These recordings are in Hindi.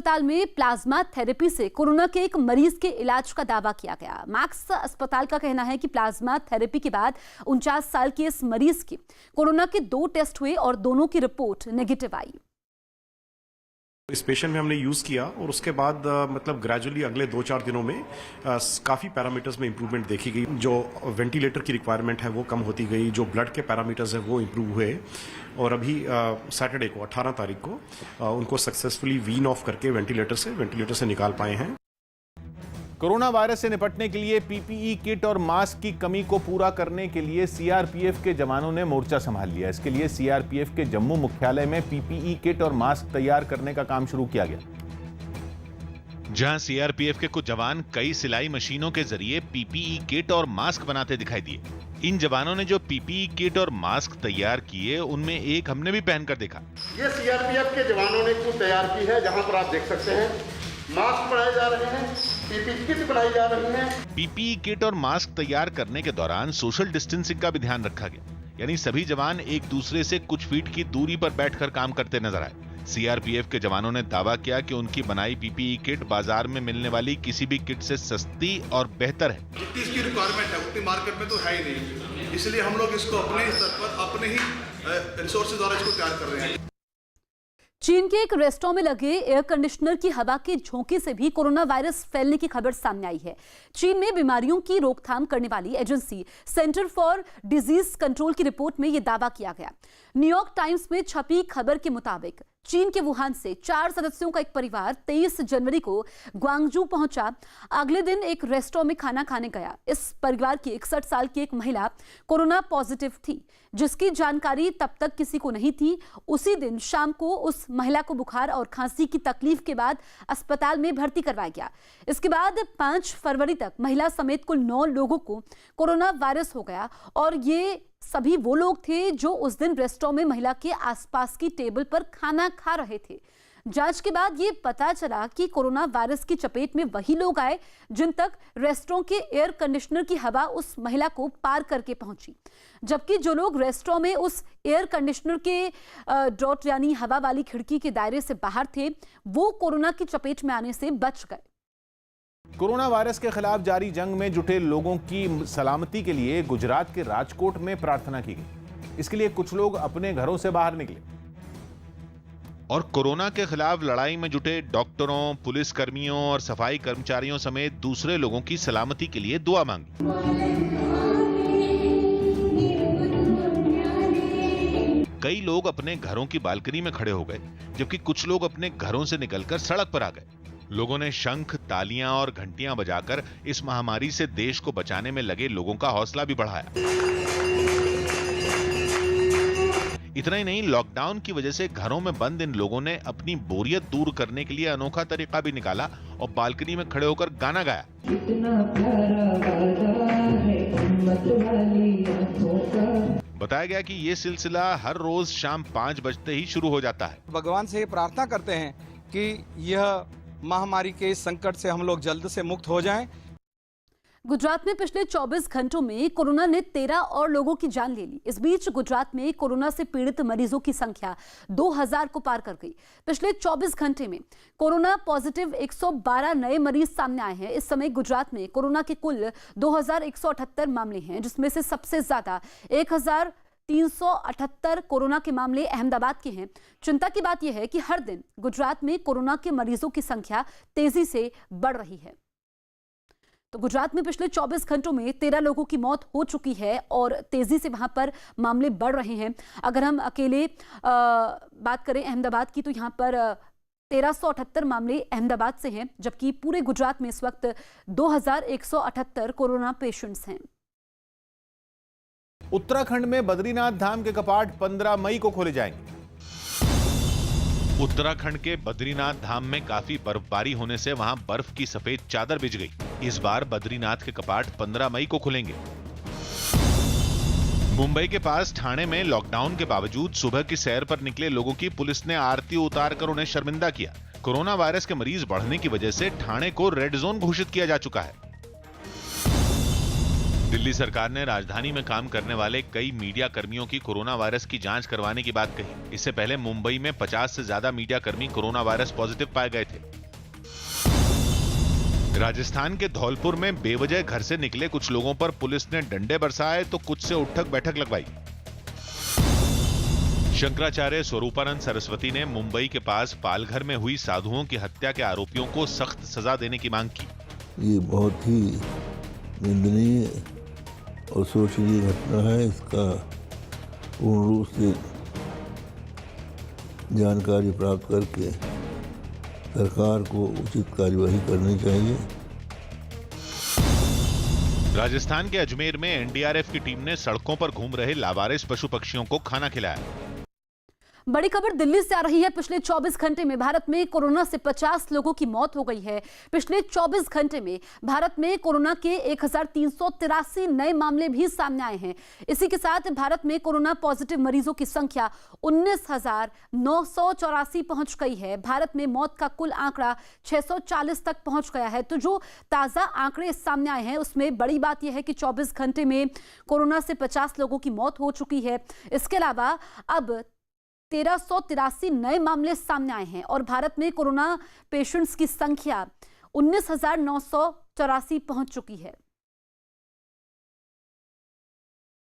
अस्पताल में प्लाज्मा थेरेपी से कोरोना के एक मरीज के इलाज का दावा किया गया। मैक्स अस्पताल का कहना है कि प्लाज्मा थेरेपी के बाद 49 साल के इस मरीज की कोरोना के 2 टेस्ट हुए और दोनों की रिपोर्ट नेगेटिव आई। इस पेशेंट में हमने यूज़ किया और उसके बाद मतलब ग्रेजुअली अगले 2-4 दिनों में काफ़ी पैरामीटर्स में इंप्रूवमेंट देखी गई। जो वेंटिलेटर की रिक्वायरमेंट है वो कम होती गई, जो ब्लड के पैरामीटर्स है वो इंप्रूव हुए और अभी सैटरडे को 18 तारीख को उनको सक्सेसफुली वीन ऑफ करके वेंटिलेटर से निकाल पाए हैं। कोरोना वायरस से निपटने के लिए पीपीई किट और मास्क की कमी को पूरा करने के लिए सीआरपीएफ के जवानों ने मोर्चा संभाल लिया। इसके लिए सीआरपीएफ के जम्मू मुख्यालय में पीपीई किट और मास्क तैयार करने का काम शुरू किया गया। जहां सीआरपीएफ के कुछ जवान कई सिलाई मशीनों के जरिए पीपीई किट और मास्क बनाते दिखाई दिए। इन जवानों ने जो पीपीई किट और मास्क तैयार किए उनमें एक हमने भी पहनकर देखा। ये सीआरपीएफ के जवानों ने कुछ तैयार की है, जहां पर आप देख सकते हैं मास्क बनाए जा रहे हैं, पीपीई किट बनाई जा रही है। पीपीई किट और मास्क तैयार करने के दौरान सोशल डिस्टेंसिंग का भी ध्यान रखा गया, यानी सभी जवान एक दूसरे से कुछ फीट की दूरी पर बैठकर काम करते नजर आए। सीआरपीएफ के जवानों ने दावा किया कि उनकी बनाई पीपीई किट बाजार में मिलने वाली किसी भी किट से सस्ती और बेहतर है। जितनी इसकी रिक्वायरमेंट है उतनी मार्केट में तो है ही नहीं, इसलिए हम लोग इसको अपने स्तर पर अपने ही रिसोर्सेज द्वारा इसको तैयार कर रहे हैं। चीन के एक रेस्टोरेंट में लगे एयर कंडीशनर की हवा के झोंके से भी कोरोना वायरस फैलने की खबर सामने आई है। चीन में बीमारियों की रोकथाम करने वाली agency centre for disease control की रिपोर्ट में यह दावा किया गया। न्यूयॉर्क टाइम्स में छपी खबर के मुताबिक चीन के वुहान से 4 सदस्यों का एक परिवार 23 जनवरी को ग्वांगजू पहुंचा। अगले दिन एक रेस्टोरेंट में खाना खाने गया। इस परिवार की 61 साल की एक महिला कोरोना पॉजिटिव थी, जिसकी जानकारी तब तक किसी को नहीं थी। उसी दिन शाम को उस महिला को बुखार और खांसी की तकलीफ के बाद अस्पताल में भर्ती करवाया गया। इसके बाद 5 फरवरी तक महिला समेत कुल 9 लोगों को कोरोना वायरस हो गया और ये सभी वो लोग थे जो उस दिन रेस्टोरेंट में महिला के आसपास की टेबल पर खाना खा रहे थे। जांच के बाद ये पता चला कि कोरोना वायरस की चपेट में वही लोग आए जिन तक रेस्टोरेंट के एयर कंडीशनर की हवा उस महिला को पार करके पहुंची, जबकि जो लोग रेस्टोरेंट में उस एयर कंडीशनर के डॉट यानी हवा वाली खिड़की के दायरे से बाहर थे, वो कोरोना की चपेट में आने से बच गए। कोरोना वायरस के खिलाफ जारी जंग में जुटे लोगों की सलामती के लिए गुजरात के राजकोट में प्रार्थना की गई। इसके लिए कुछ लोग अपने घरों से बाहर निकले और कोरोना के खिलाफ लड़ाई में जुटे डॉक्टरों, पुलिस कर्मियों और सफाई कर्मचारियों समेत दूसरे लोगों की सलामती के लिए दुआ मांगी। कई लोग अपने घरों की बालकनी में खड़े हो गए, जबकि कुछ लोग अपने घरों से निकलकर सड़क पर आ गए। लोगों ने शंख, तालियां और घंटियां बजाकर इस महामारी से देश को बचाने में लगे लोगों का हौसला भी बढ़ाया। इतना ही नहीं, लॉकडाउन की वजह से घरों में बंद इन लोगों ने अपनी बोरियत दूर करने के लिए अनोखा तरीका भी निकाला और बालकनी में खड़े होकर गाना गाया। बताया गया कि ये सिलसिला हर रोज शाम 5 बजते ही शुरू हो जाता है। भगवान से प्रार्थना करते हैं कि यह महामारी के संकट से हम लोग जल्द से मुक्त हो जाएं। गुजरात में पिछले 24 घंटों में कोरोना ने 13 और लोगों की जान ले ली। इस बीच गुजरात में कोरोना से पीड़ित मरीजों की संख्या 2000 को पार कर गई। पिछले 24 घंटे में कोरोना पॉजिटिव 112 नए मरीज सामने आए हैं। इस समय गुजरात में कोरोना के कुल 2178 मामले हैं, जिसमें से सबसे ज्यादा 1378 कोरोना के मामले अहमदाबाद के हैं। चिंता की बात यह है कि हर दिन गुजरात में कोरोना के मरीजों की संख्या तेजी से बढ़ रही है। तो गुजरात में पिछले 24 घंटों में 13 लोगों की मौत हो चुकी है और तेजी से वहां पर मामले बढ़ रहे हैं। अगर हम अकेले बात करें अहमदाबाद की, तो यहां पर 1378 मामले अहमदाबाद से हैं, जबकि पूरे गुजरात में इस वक्त 2178 कोरोना पेशेंट्स हैं। उत्तराखंड में बद्रीनाथ धाम के कपाट 15 मई को खोले जाएंगे। उत्तराखंड के बद्रीनाथ धाम में काफी बर्फबारी होने से वहां बर्फ की सफेद चादर बिछ गई। इस बार बद्रीनाथ के कपाट 15 मई को खुलेंगे। मुंबई के पास ठाणे में लॉकडाउन के बावजूद सुबह की सैर पर निकले लोगों की पुलिस ने आरती उतारकर उन्हें शर्मिंदा किया। कोरोना वायरस के मरीज बढ़ने की वजह से ठाणे को रेड जोन घोषित किया जा चुका है। दिल्ली सरकार ने राजधानी में काम करने वाले कई मीडिया कर्मियों की कोरोना वायरस की जांच करवाने की बात कही। इससे पहले मुंबई में 50 से ज्यादा मीडिया कर्मी कोरोना वायरस पॉजिटिव पाए गए थे। राजस्थान के धौलपुर में बेवजह घर से निकले कुछ लोगों पर पुलिस ने डंडे बरसाए तो कुछ से उठक बैठक लगवाई। शंकराचार्य स्वरूपानंद सरस्वती ने मुंबई के पास पालघर में हुई साधुओं की हत्या के आरोपियों को सख्त सजा देने की मांग की। ये बहुत ही निंदनीय और शोचनीय घटना है। इसका पूर्ण रूप से जानकारी प्राप्त करके सरकार को उचित कार्यवाही करनी चाहिए। राजस्थान के अजमेर में एनडीआरएफ की टीम ने सड़कों पर घूम रहे लावारिस पशु पक्षियों को खाना खिलाया। बड़ी खबर दिल्ली से आ रही है। पिछले 24 घंटे में भारत में कोरोना से 50 लोगों की मौत हो गई है। पिछले 24 घंटे में भारत में कोरोना के 1383 नए मामले भी सामने आए हैं। इसी के साथ भारत में कोरोना पॉजिटिव मरीजों की संख्या 19,984 पहुंच गई है। भारत में मौत का कुल आंकड़ा 640 तक पहुंच गया है। तो जो ताजा आंकड़े सामने आए हैं उसमें बड़ी बात यह है कि 24 घंटे में कोरोना से 50 लोगों की मौत हो चुकी है। इसके अलावा अब 1383 नए मामले सामने आए हैं और भारत में कोरोना पेशेंट्स की संख्या 19,984 पहुंच चुकी है।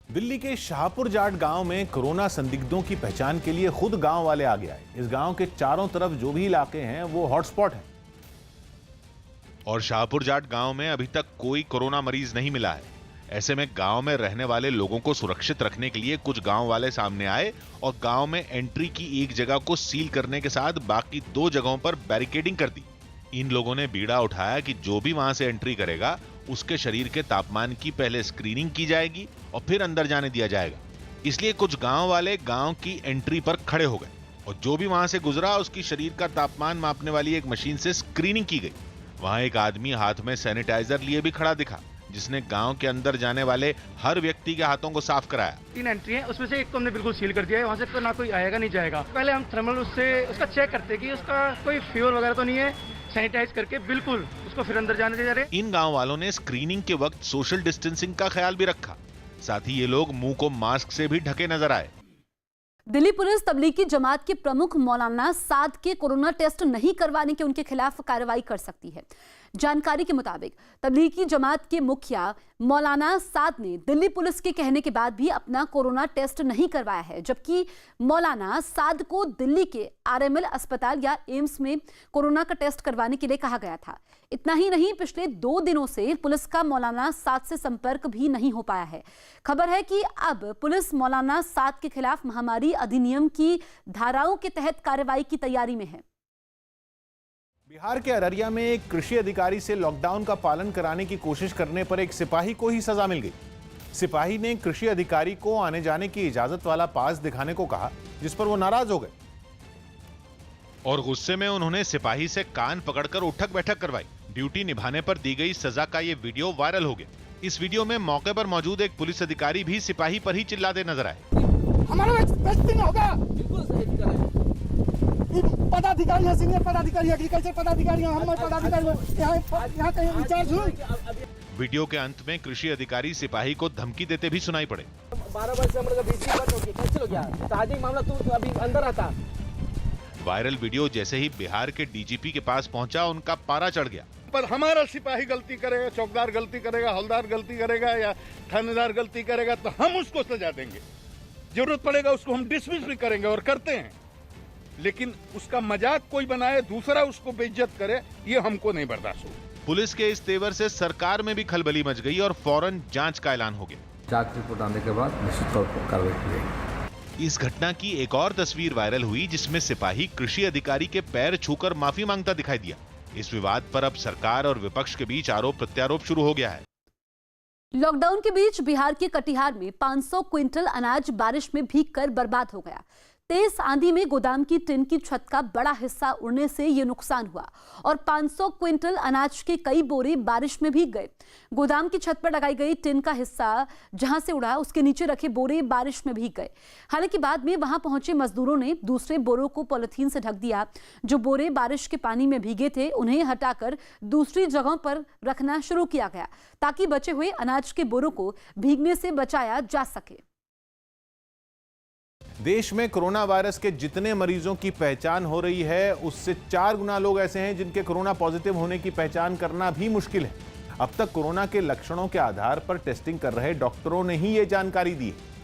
दिल्ली के शाहपुर जाट गांव में कोरोना संदिग्धों की पहचान के लिए खुद गांव वाले आगे आए। इस गांव के चारों तरफ जो भी इलाके हैं वो हॉटस्पॉट हैं। और शाहपुर जाट गांव में अभी तक कोई कोरोना मरीज नहीं मिला है। ऐसे में गांव में रहने वाले लोगों को सुरक्षित रखने के लिए कुछ गांव वाले सामने आए और गांव में एंट्री की एक जगह को सील करने के साथ बाकी 2 जगहों पर बैरिकेडिंग कर दी। इन लोगों ने बीड़ा उठाया कि जो भी वहां से एंट्री करेगा उसके शरीर के तापमान की पहले स्क्रीनिंग की जाएगी और फिर अंदर जाने दिया जाएगा। इसलिए कुछ गांव वाले गांव की एंट्री पर खड़े हो गए और जो भी वहां से गुजरा उसकी शरीर का तापमान मापने वाली एक मशीन से स्क्रीनिंग की गई। वहां एक आदमी हाथ में सैनिटाइजर लिए भी खड़ा दिखा, जिसने गांव के अंदर जाने वाले हर व्यक्ति के हाथों को साफ कराया। 3 एंट्री है, उसमें से एक तो हमने बिल्कुल सील कर दिया है। वहाँ से तो ना कोई आएगा नहीं जाएगा। पहले हम थर्मल उससे उसका चेक करते हैं कि उसका कोई फीवर वगैरह तो नहीं है। सैनिटाइज करके बिल्कुल उसको फिर अंदर जाने दे जा रहे। इन गांव वालों ने स्क्रीनिंग के वक्त सोशल डिस्टेंसिंग का ख्याल भी रखा। साथ ही ये लोग मुंह को मास्क से भी ढके नजर आए। दिल्ली पुलिस तबलीगी जमात के प्रमुख मौलाना साद के कोरोना टेस्ट नहीं करवाने के उनके खिलाफ कार्रवाई कर सकती है। जानकारी के मुताबिक तबलीगी जमात के मुखिया मौलाना साद ने दिल्ली पुलिस के कहने के बाद भी अपना कोरोना टेस्ट नहीं करवाया है, जबकि मौलाना साद को दिल्ली के आरएमएल अस्पताल या एम्स में कोरोना का टेस्ट करवाने के लिए कहा गया था। इतना ही नहीं, पिछले 2 दिनों से पुलिस का मौलाना साद से संपर्क भी नहीं हो पाया है। खबर है कि अब पुलिस मौलाना साद के खिलाफ महामारी अधिनियम की धाराओं के तहत कार्रवाई की तैयारी में है। बिहार के अररिया में एक कृषि अधिकारी से लॉकडाउन का पालन कराने की कोशिश करने पर एक सिपाही को ही सजा मिल गई। सिपाही ने कृषि अधिकारी को आने जाने की इजाजत वाला पास दिखाने को कहा, जिस पर वो नाराज हो गए और गुस्से में उन्होंने सिपाही से कान पकड़कर उठक बैठक करवाई। ड्यूटी निभाने पर दी गई सजा का ये वीडियो वायरल हो गया। इस वीडियो में मौके पर मौजूद एक पुलिस अधिकारी भी सिपाही पर ही चिल्लाते नजर आए। हमारा होगा पदाधिकारी है, सीनियर पदाधिकारी, एग्रीकल्चर पदाधिकारी, हम पदाधिकारी यहाँ कहीं इंचार्ज हूँ। वीडियो के अंत में कृषि अधिकारी सिपाही को धमकी देते भी सुनाई पड़े। 12 वर्ष से हमारे बीच बात हो गई, कैसे हो गया? ताजी मामला तू अभी अंदर आता। वायरल वीडियो जैसे ही बिहार के डीजीपी के पास पहुंचा, उनका पारा चढ़ गया। पर हमारा सिपाही गलती करेगा, चौकीदार गलती करेगा, हवलदार गलती करेगा या थानेदार गलती करेगा तो हम उसको सजा देंगे। जरूरत पड़ेगा उसको हम डिसमिस भी करेंगे और करते हैं, लेकिन उसका मजाक कोई बनाए, दूसरा उसको बेइज्जत करे, ये हमको नहीं बर्दाश्त होगा। पुलिस के इस तेवर से सरकार में भी खलबली मच गई और फौरन जांच का ऐलान हो गया। जांच रिपोर्ट आने के बाद निश्चित तौर पर कार्रवाई की जाएगी। इस घटना की एक और तस्वीर वायरल हुई, जिसमें सिपाही कृषि अधिकारी के पैर छूकर माफी मांगता दिखाई दिया। इस विवाद पर अब सरकार और विपक्ष के बीच आरोप प्रत्यारोप शुरू हो गया है। लॉकडाउन के बीच बिहार के कटिहार में 500 क्विंटल अनाज बारिश में भीगकर बर्बाद हो गया। तेज आंधी में गोदाम की टिन की छत का बड़ा हिस्सा उड़ने से ये नुकसान हुआ और 500 क्विंटल अनाज के कई बोरे बारिश में भीग गए। गोदाम की छत पर लगाई गई टिन का हिस्सा जहां से उड़ा, उसके नीचे रखे बोरे बारिश में भीग गए। हालांकि बाद में वहां पहुंचे मजदूरों ने दूसरे बोरों को पॉलिथीन से ढक दिया। जो बोरे बारिश के पानी में भीगे थे उन्हें हटाकर दूसरी जगहों पर रखना शुरू किया गया ताकि बचे हुए अनाज के बोरों को भीगने से बचाया जा सके। देश में कोरोना वायरस के जितने मरीजों की पहचान हो रही है उससे 4 गुना लोग ऐसे हैं जिनके कोरोना पॉजिटिव होने की पहचान करना भी मुश्किल है। अब तक कोरोना के लक्षणों के आधार पर टेस्टिंग कर रहे डॉक्टरों ने ही ये जानकारी दी है।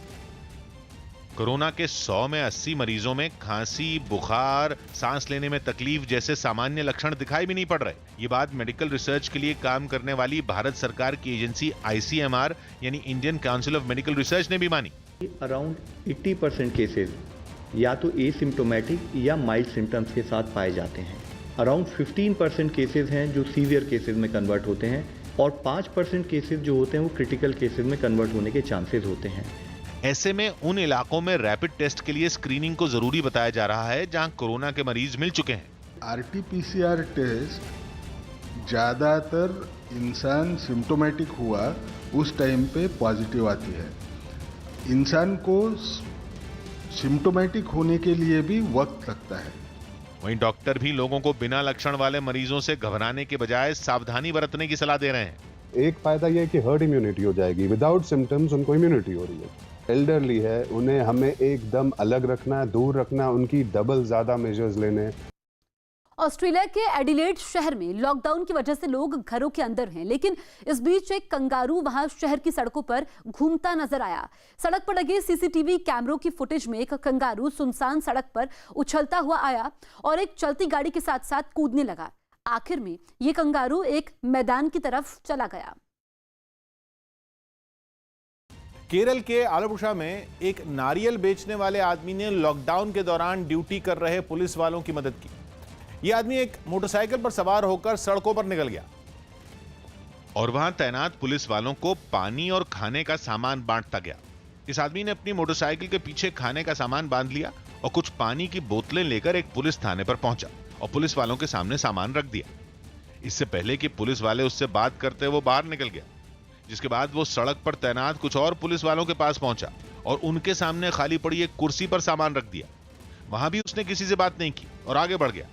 कोरोना के 100 में 80 मरीजों में खांसी, बुखार, सांस लेने में तकलीफ जैसे सामान्य लक्षण दिखाई भी नहीं पड़ रहे। ये बात मेडिकल रिसर्च के लिए काम करने वाली भारत सरकार की एजेंसी ICMR यानी Indian council of medical research ने भी मानी। अराउंड 80% केसेस या तो एसिम्प्टोमेटिक या माइल्ड सिम्टम्स के साथ पाए जाते हैं। अराउंड 15% केसेस हैं जो सीवियर केसेस में कन्वर्ट होते हैं और 5% केसेस जो होते हैं वो क्रिटिकल केसेस में कन्वर्ट होने के चांसेस होते हैं। ऐसे में उन इलाकों में रैपिड टेस्ट के लिए स्क्रीनिंग को जरूरी बताया जा रहा है जहां कोरोना के मरीज मिल चुके हैं। RT-PCR टेस्ट ज़्यादातर इंसान सिम्टोमेटिक हुआ उस टाइम पे पॉजिटिव आती है। इंसान को सिम्टोमेटिक होने के लिए भी वक्त लगता है। वहीं डॉक्टर भी लोगों को बिना लक्षण वाले मरीजों से घबराने के बजाय सावधानी बरतने की सलाह दे रहे हैं। एक फायदा यह है कि हर्ड इम्यूनिटी हो जाएगी, विदाउट सिम्टम्स उनको इम्यूनिटी हो रही है। एल्डरली है, उन्हें हमें एकदम अलग रखना है, दूर रखना है, उनकी डबल ज्यादा मेजर्स लेने। ऑस्ट्रेलिया के एडिलेड शहर में लॉकडाउन की वजह से लोग घरों के अंदर हैं, लेकिन इस बीच एक कंगारू वहां शहर की सड़कों पर घूमता नजर आया। सड़क पर लगे CCTV कैमरों की फुटेज में एक कंगारू सुनसान सड़क पर उछलता हुआ आया और एक चलती गाड़ी के साथ साथ कूदने लगा। आखिर में ये कंगारू एक मैदान की तरफ चला गया। केरल के आलपुषा में एक नारियल बेचने वाले आदमी ने लॉकडाउन के दौरान ड्यूटी कर रहे पुलिस वालों की मदद की। यह आदमी एक मोटरसाइकिल पर सवार होकर सड़कों पर निकल गया और वहां तैनात पुलिस वालों को पानी और खाने का सामान बांटता गया। इस आदमी ने अपनी मोटरसाइकिल के पीछे खाने का सामान बांध लिया और कुछ पानी की बोतलें लेकर एक पुलिस थाने पर पहुंचा और पुलिस वालों के सामने सामान रख दिया। इससे पहले कि पुलिस वाले उससे बात करते वो बाहर निकल गया, जिसके बाद वो सड़क पर तैनात कुछ और पुलिस वालों के पास पहुंचा और उनके सामने खाली पड़ी एक कुर्सी पर सामान रख दिया। वहां भी उसने किसी से बात नहीं की और आगे बढ़ गया।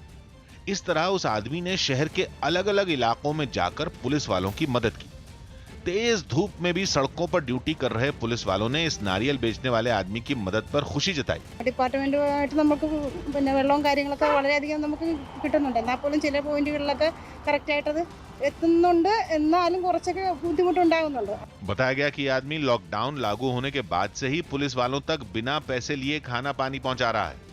इस तरह उस आदमी ने शहर के अलग अलग इलाकों में जाकर पुलिस वालों की मदद की। तेज धूप में भी सड़कों पर ड्यूटी कर रहे पुलिस वालों ने इस नारियल बेचने वाले आदमी की मदद पर खुशी जताई। ഡിപ്പാർട്ട്മെന്റുമായിട്ട് നമുക്ക് പിന്നെ വെള്ളവും കാര്യങ്ങളൊക്കെ വളരെയധികം നമുക്ക് കിട്ടുന്നുണ്ട്। എന്നാൽ പോലും ചില പോയിന്റുകളിലൊക്കെ കറക്റ്റ് ആയിട്ട് അത് എത്തുന്നുണ്ട്, എന്നാലും കുറച്ചൊക്കെ ബുദ്ധിമുട്ടുണ്ടാകുന്നുണ്ട്। बताया गया कि आदमी लॉकडाउन लागू होने के बाद से ही पुलिस वालों तक बिना पैसे लिए खाना पानी पहुंचा रहा है।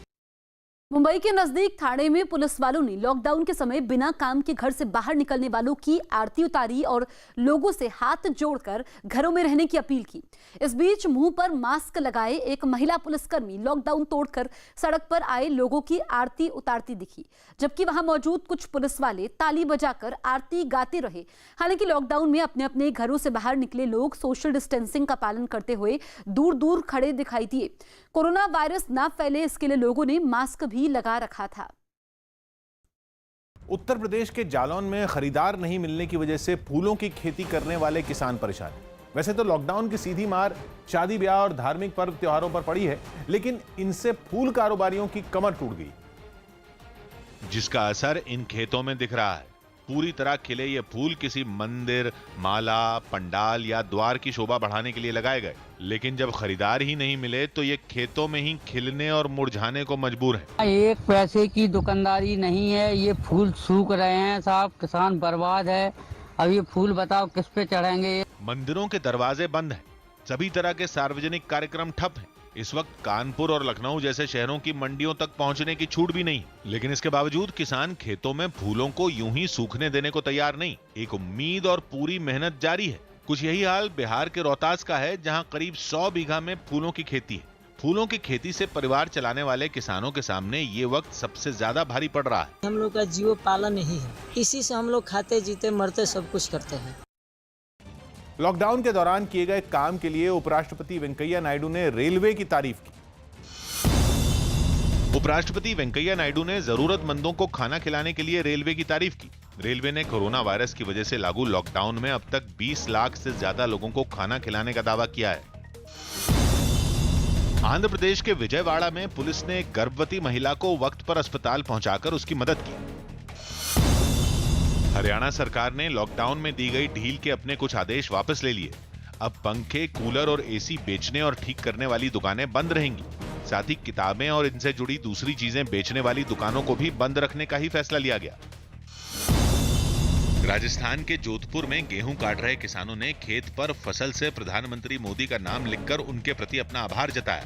मुंबई के नजदीक थाने में पुलिस वालों ने लॉकडाउन के समय बिना काम के घर से बाहर निकलने वालों की आरती उतारी और लोगों से हाथ जोड़कर घरों में रहने की अपील की। इस बीच मुंह पर मास्क लगाए एक महिला पुलिसकर्मी लॉकडाउन तोड़कर सड़क पर आए लोगों की आरती उतारती दिखी, जबकि वहां मौजूद कुछ पुलिस वाले ताली बजाकर आरती गाते रहे। हालांकि लॉकडाउन में अपने अपने घरों से बाहर निकले लोग सोशल डिस्टेंसिंग का पालन करते हुए दूर दूर खड़े दिखाई दिए। कोरोना वायरस न फैले इसके लिए लोगों ने मास्क भी लगा रखा था। उत्तर प्रदेश के जालौन में खरीदार नहीं मिलने की वजह से फूलों की खेती करने वाले किसान परेशान हैं। वैसे तो लॉकडाउन की सीधी मार शादी ब्याह और धार्मिक पर्व त्योहारों पर पड़ी है, लेकिन इनसे फूल कारोबारियों की कमर टूट गई, जिसका असर इन खेतों में दिख रहा है। पूरी तरह खिले ये फूल किसी मंदिर, माला, पंडाल या द्वार की शोभा बढ़ाने के लिए लगाए गए, लेकिन जब खरीदार ही नहीं मिले तो ये खेतों में ही खिलने और मुरझाने को मजबूर है। एक पैसे की दुकानदारी नहीं है, ये फूल सूख रहे हैं साहब, किसान बर्बाद है। अब ये फूल बताओ किस पे चढ़ेंगे। मंदिरों के दरवाजे बंद हैं, सभी तरह के सार्वजनिक कार्यक्रम ठप हैं। इस वक्त कानपुर और लखनऊ जैसे शहरों की मंडियों तक पहुंचने की छूट भी नहीं, लेकिन इसके बावजूद किसान खेतों में फूलों को यूं ही सूखने देने को तैयार नहीं। एक उम्मीद और पूरी मेहनत जारी है। कुछ यही हाल बिहार के रोहतास का है, जहां करीब 100 बीघा में फूलों की खेती है। फूलों की खेती से परिवार चलाने वाले किसानों के सामने ये वक्त सबसे ज्यादा भारी पड़ रहा है। हम लोग का जीव पालन ही है, इसी से हम लोग खाते जीते मरते सब कुछ करते हैं। लॉकडाउन के दौरान किए गए काम के लिए उपराष्ट्रपति वेंकैया नायडू ने रेलवे की तारीफ की। उपराष्ट्रपति वेंकैया नायडू ने जरूरतमंदों को खाना खिलाने के लिए रेलवे की तारीफ की। रेलवे ने कोरोना वायरस की वजह से लागू लॉकडाउन में अब तक 20 लाख से ज्यादा लोगों को खाना खिलाने का दावा किया है। आंध्र प्रदेश के विजयवाड़ा में पुलिस ने एक गर्भवती महिला को वक्त पर अस्पताल पहुंचाकर उसकी मदद की। हरियाणा सरकार ने लॉकडाउन में दी गई ढील के अपने कुछ आदेश वापस ले लिए। अब पंखे, कूलर और एसी बेचने और ठीक करने वाली दुकानें बंद रहेंगी। साथ ही किताबें और इनसे जुड़ी दूसरी चीजें बेचने वाली दुकानों को भी बंद रखने का ही फैसला लिया गया। राजस्थान के जोधपुर में गेहूं काट रहे किसानों ने खेत पर फसल से प्रधानमंत्री मोदी का नाम लिखकर उनके प्रति अपना आभार जताया।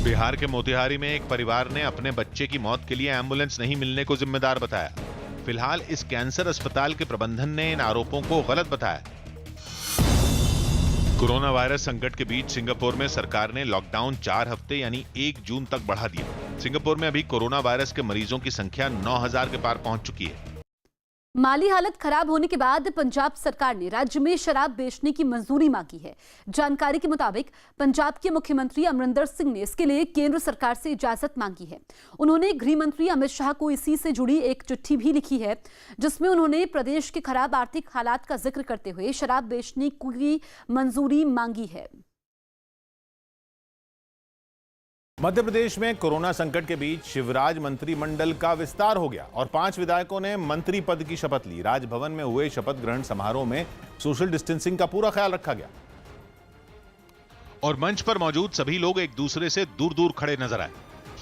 बिहार के मोतिहारी में एक परिवार ने अपने बच्चे की मौत के लिए एम्बुलेंस नहीं मिलने को जिम्मेदार बताया। फिलहाल इस कैंसर अस्पताल के प्रबंधन ने इन आरोपों को गलत बताया। कोरोना वायरस संकट के बीच सिंगापुर में सरकार ने लॉकडाउन 4 हफ्ते यानी 1 जून तक बढ़ा दिया। सिंगापुर में अभी कोरोना वायरस के मरीजों की संख्या 9,000 के पार पहुंच चुकी है। माली हालत खराब होने के बाद पंजाब सरकार ने राज्य में शराब बेचने की मंजूरी मांगी है। जानकारी के मुताबिक पंजाब के मुख्यमंत्री अमरिंदर सिंह ने इसके लिए केंद्र सरकार से इजाजत मांगी है। उन्होंने गृह मंत्री अमित शाह को इसी से जुड़ी एक चिट्ठी भी लिखी है, जिसमें उन्होंने प्रदेश के खराब आर्थिक हालात का जिक्र करते हुए शराब बेचने की मंजूरी मांगी है। मध्य प्रदेश में कोरोना संकट के बीच शिवराज मंत्रिमंडल का विस्तार हो गया और 5 विधायकों ने मंत्री पद की शपथ ली। राजभवन में हुए शपथ ग्रहण समारोह में सोशल डिस्टेंसिंग का पूरा ख्याल रखा गया और मंच पर मौजूद सभी लोग एक दूसरे से दूर दूर खड़े नजर आए।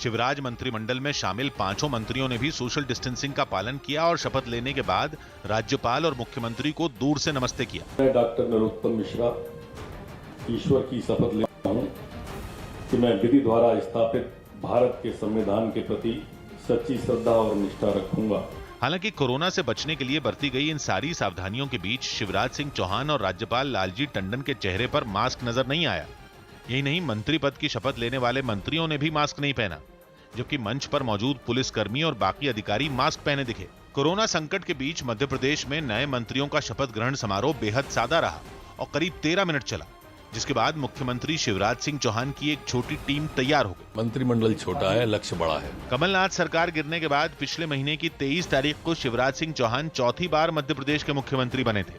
शिवराज मंत्रिमंडल में शामिल 5 मंत्रियों ने भी सोशल डिस्टेंसिंग का पालन किया और शपथ लेने के बाद राज्यपाल और मुख्यमंत्री को दूर से नमस्ते किया। मैं डॉक्टर नरोत्तम मिश्रा ईश्वर की शपथ लेता हूं कि मैं विधि द्वारा स्थापित भारत के संविधान के प्रति सच्ची श्रद्धा और निष्ठा रखूंगा। हालांकि कोरोना से बचने के लिए बरती गई इन सारी सावधानियों के बीच शिवराज सिंह चौहान और राज्यपाल लालजी टंडन के चेहरे पर मास्क नजर नहीं आया। यही नहीं, मंत्री पद की शपथ लेने वाले मंत्रियों ने भी मास्क नहीं पहना, जबकि मंच पर मौजूद पुलिसकर्मी और बाकी अधिकारी मास्क पहने दिखे। कोरोना संकट के बीच मध्य प्रदेश में नए मंत्रियों का शपथ ग्रहण समारोह बेहद सादा रहा और करीब 13 मिनट चला, जिसके बाद मुख्यमंत्री शिवराज सिंह चौहान की एक छोटी टीम तैयार हो गई। मंत्रिमंडल छोटा है, लक्ष्य बड़ा है। कमलनाथ सरकार गिरने के बाद पिछले महीने की 23 तारीख को शिवराज सिंह चौहान चौथी बार मध्य प्रदेश के मुख्यमंत्री बने थे,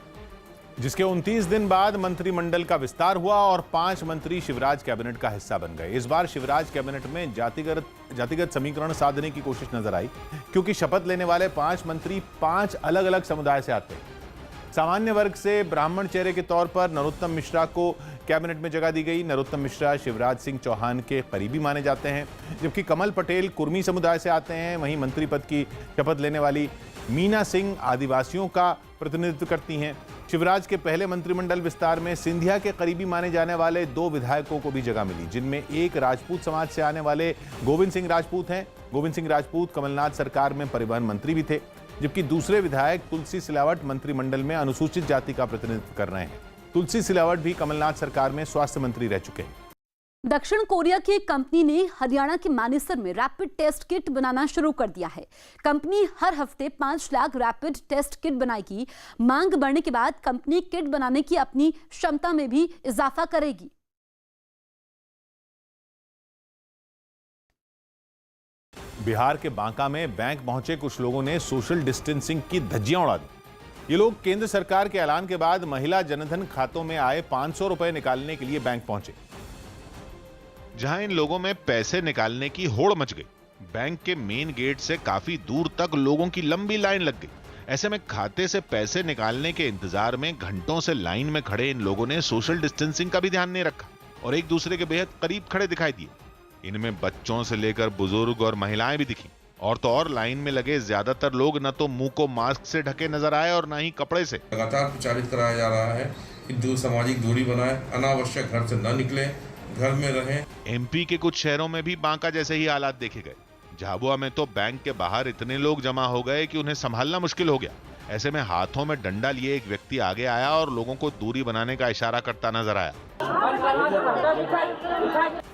जिसके 29 दिन बाद मंत्रिमंडल का विस्तार हुआ और 5 मंत्री शिवराज कैबिनेट का हिस्सा बन गए। इस बार शिवराज कैबिनेट में जातिगत समीकरण साधने की कोशिश नजर आई, क्योंकि शपथ लेने वाले 5 मंत्री 5 अलग अलग समुदाय से आते हैं। सामान्य वर्ग से ब्राह्मण चेहरे के तौर पर नरोत्तम मिश्रा को कैबिनेट में जगह दी गई। नरोत्तम मिश्रा शिवराज सिंह चौहान के करीबी माने जाते हैं, जबकि कमल पटेल कुर्मी समुदाय से आते हैं। वहीं मंत्री पद की शपथ लेने वाली मीना सिंह आदिवासियों का प्रतिनिधित्व करती हैं। शिवराज के पहले मंत्रिमंडल विस्तार में सिंधिया के करीबी माने जाने वाले 2 विधायकों को भी जगह मिली, जिनमें एक राजपूत समाज से आने वाले गोविंद सिंह राजपूत हैं। गोविंद सिंह राजपूत कमलनाथ सरकार में परिवहन मंत्री भी थे, जबकि दूसरे विधायक तुलसी सिलावट मंत्रिमंडल में अनुसूचित जाति का प्रतिनिधित्व कर रहे हैं। तुलसी सिलावट भी कमलनाथ सरकार में स्वास्थ्य मंत्री रह चुके हैं। दक्षिण कोरिया की एक कंपनी ने हरियाणा के मानेसर में रैपिड टेस्ट किट बनाना शुरू कर दिया है। कंपनी हर हफ्ते 5 लाख रैपिड टेस्ट किट बनाएगी। मांग बढ़ने के बाद कंपनी किट बनाने की अपनी क्षमता में भी इजाफा करेगी। बिहार के बांका में बैंक पहुंचे कुछ लोगों ने सोशल डिस्टेंसिंग की धज्जियां उड़ा दी। ये लोग केंद्र सरकार के ऐलान के बाद महिला जनधन खातों में आए 500 रुपए निकालने के लिए बैंक पहुंचे, जहां इन लोगों में पैसे निकालने की होड़ मच गई। बैंक के मेन गेट से काफी दूर तक लोगों की लंबी लाइन लग गई। ऐसे में खाते से पैसे निकालने के इंतजार में घंटों से लाइन में खड़े इन लोगों ने सोशल डिस्टेंसिंग का भी ध्यान नहीं रखा और एक दूसरे के बेहद करीब खड़े दिखाई दिए। इनमें बच्चों से लेकर बुजुर्ग और महिलाएं भी दिखी। और तो और लाइन में लगे ज्यादातर लोग न तो मुंह को मास्क से ढके नजर आए और न ही कपड़े से। लगातार प्रचारित कराया जा रहा है कि सामाजिक दूरी बनाए, अनावश्यक घर से न निकले, घर में रहें। एमपी के कुछ शहरों में भी बांका जैसे ही हालात देखे गए। झाबुआ में तो बैंक के बाहर इतने लोग जमा हो गए कि उन्हें संभालना मुश्किल हो गया। ऐसे में हाथों में डंडा लिए एक व्यक्ति आगे आया और लोगों को दूरी बनाने का इशारा करता नजर आया,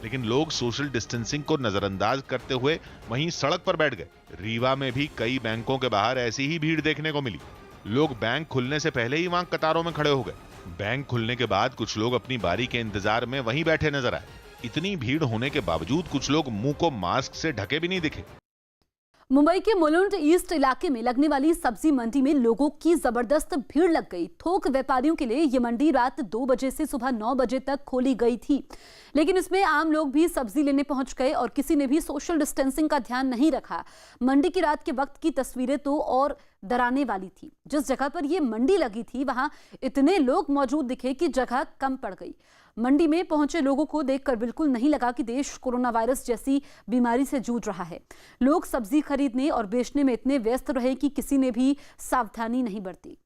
लेकिन लोग सोशल डिस्टेंसिंग को नजरअंदाज करते हुए वहीं सड़क पर बैठ गए। रीवा में भी कई बैंकों के बाहर ऐसी ही भीड़ देखने को मिली। लोग बैंक खुलने से पहले ही वहां कतारों में खड़े हो गए। बैंक खुलने के बाद कुछ लोग अपनी बारी के इंतजार में वहीं बैठे नजर आए। इतनी भीड़ होने के बावजूद कुछ लोग मुंह को मास्क से ढके भी नहीं दिखे। मुंबई के मुलुंड ईस्ट इलाके में लगने वाली सब्जी मंडी में लोगों की जबरदस्त भीड़ लग गई। थोक व्यापारियों के लिए ये मंडी रात 2 बजे से सुबह 9 बजे तक खोली गई थी, लेकिन इसमें आम लोग भी सब्जी लेने पहुंच गए और किसी ने भी सोशल डिस्टेंसिंग का ध्यान नहीं रखा। मंडी की रात के वक्त की तस्वीरें तो और डराने वाली थी। जिस जगह पर यह मंडी लगी थी वहां इतने लोग मौजूद दिखे कि जगह कम पड़ गई। मंडी में पहुंचे लोगों को देखकर बिल्कुल नहीं लगा कि देश कोरोना वायरस जैसी बीमारी से जूझ रहा है। लोग सब्जी खरीदने और बेचने में इतने व्यस्त रहे कि किसी ने भी सावधानी नहीं बरती।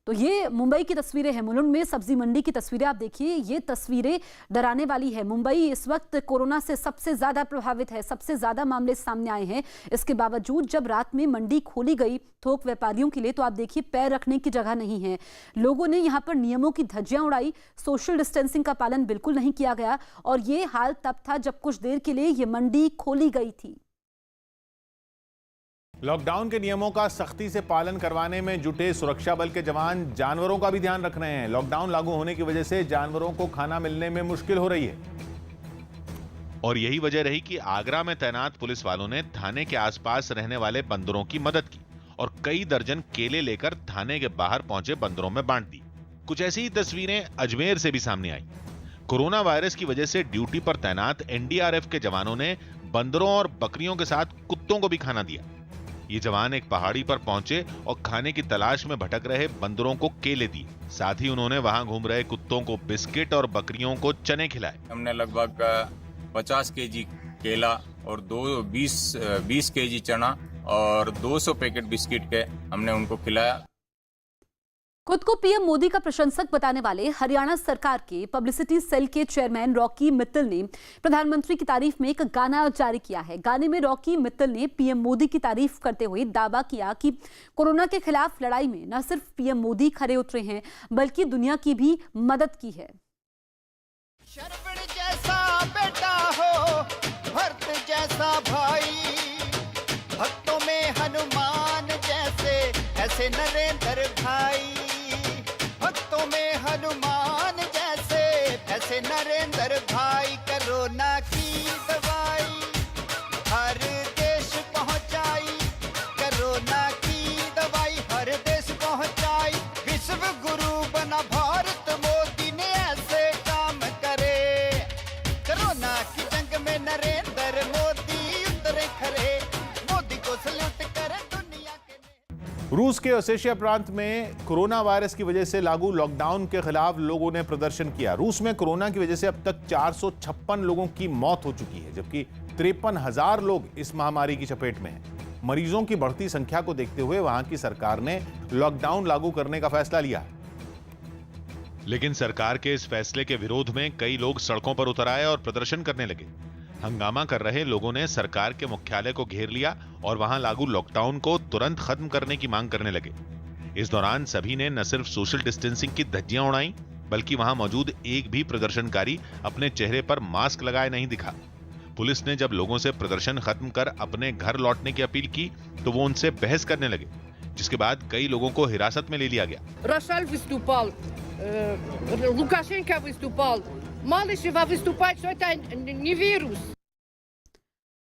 तो ये मुंबई की तस्वीरें हैं, मुलुंड में सब्जी मंडी की तस्वीरें आप देखिए। ये तस्वीरें डराने वाली है। मुंबई इस वक्त कोरोना से सबसे ज्यादा प्रभावित है, सबसे ज्यादा मामले सामने आए हैं। इसके बावजूद जब रात में मंडी खोली गई थोक व्यापारियों के लिए, तो आप देखिए पैर रखने की जगह नहीं है। लोगों ने यहाँ पर नियमों की धज्जियां उड़ाई, सोशल डिस्टेंसिंग का पालन बिल्कुल नहीं किया गया और ये हाल तब था जब कुछ देर के लिए ये मंडी खोली गई थी। लॉकडाउन के नियमों का सख्ती से पालन करवाने में जुटे सुरक्षा बल के जवान जानवरों का भी ध्यान रख रहे हैं। लॉकडाउन लागू होने की वजह से जानवरों को खाना मिलने में मुश्किल हो रही है और यही वजह रही कि आगरा में तैनात पुलिस वालों ने थाने के आसपास रहने वाले बंदरों की मदद की और कई दर्जन केले लेकर थाने के बाहर पहुंचे बंदरों में बांट दी। कुछ ऐसी ही तस्वीरें अजमेर से भी सामने आई। कोरोना वायरस की वजह से ड्यूटी पर तैनात एनडीआरएफ के जवानों ने बंदरों और बकरियों के साथ कुत्तों को भी खाना दिया। ये जवान एक पहाड़ी पर पहुंचे और खाने की तलाश में भटक रहे बंदरों को केले दिए। साथ ही उन्होंने वहां घूम रहे कुत्तों को बिस्किट और बकरियों को चने खिलाए। हमने लगभग 50 केजी केला और 20 केजी चना और 200 पैकेट बिस्किट के हमने उनको खिलाया। खुद को पीएम मोदी का प्रशंसक बताने वाले हरियाणा सरकार के पब्लिसिटी सेल के चेयरमैन रॉकी मित्तल ने प्रधानमंत्री की तारीफ में एक गाना जारी किया है। गाने में रॉकी मित्तल ने पीएम मोदी की तारीफ करते हुए दावा किया कि कोरोना के खिलाफ लड़ाई में न सिर्फ पीएम मोदी खड़े उतरे हैं बल्कि दुनिया की भी मदद की है। शरवण जैसा बेटा हो, भरत जैसा भाई, भक्तों में हनुमान जैसे ऐसे नरेंद्र भाई, भक्तों में हनुमान जैसे ऐसे नरेंद्र भाई, कोरोना की दवाई हर देश पहुंचाई, कोरोना की दवाई हर देश पहुंचाई, विश्व गुरु बना भारत मोदी ने ऐसे काम करे, कोरोना की जंग में नरेंद्र मोदी उतरे खरे, मोदी को सल्यूट करे दुनिया के। रूस के ओसेशिया प्रांत में कोरोना वायरस की वजह से लागू लॉकडाउन के खिलाफ लोगों ने प्रदर्शन किया। रूस में कोरोना की वजह से अब तक 456 लोगों की मौत हो चुकी है, जबकि 53,000 लोग इस महामारी की चपेट में हैं। मरीजों की बढ़ती संख्या को देखते हुए वहां की सरकार ने लॉकडाउन लागू करने का फैसला लिया। लेकिन सरकार के इस फैसले के विरोध में कई लोग सड़कों पर उतर आए और प्रदर्शन करने लगे। हंगामा कर रहे लोगों ने सरकार के मुख्यालय को घेर लिया और वहां लागू लॉकडाउन को तुरंत खत्म करने की मांग करने लगे। इस दौरान सभी ने न सिर्फ सोशल डिस्टेंसिंग की धज्जियां उड़ाई बल्कि वहां मौजूद एक भी प्रदर्शनकारी अपने चेहरे पर मास्क लगाए नहीं दिखा। पुलिस ने जब लोगों से प्रदर्शन खत्म कर अपने घर लौटने की अपील की तो वो उनसे बहस करने लगे, जिसके बाद कई लोगों को हिरासत में ले लिया गया। Рошаль выступал, Лукашенко выступал, Малышева выступает, что это не вирус.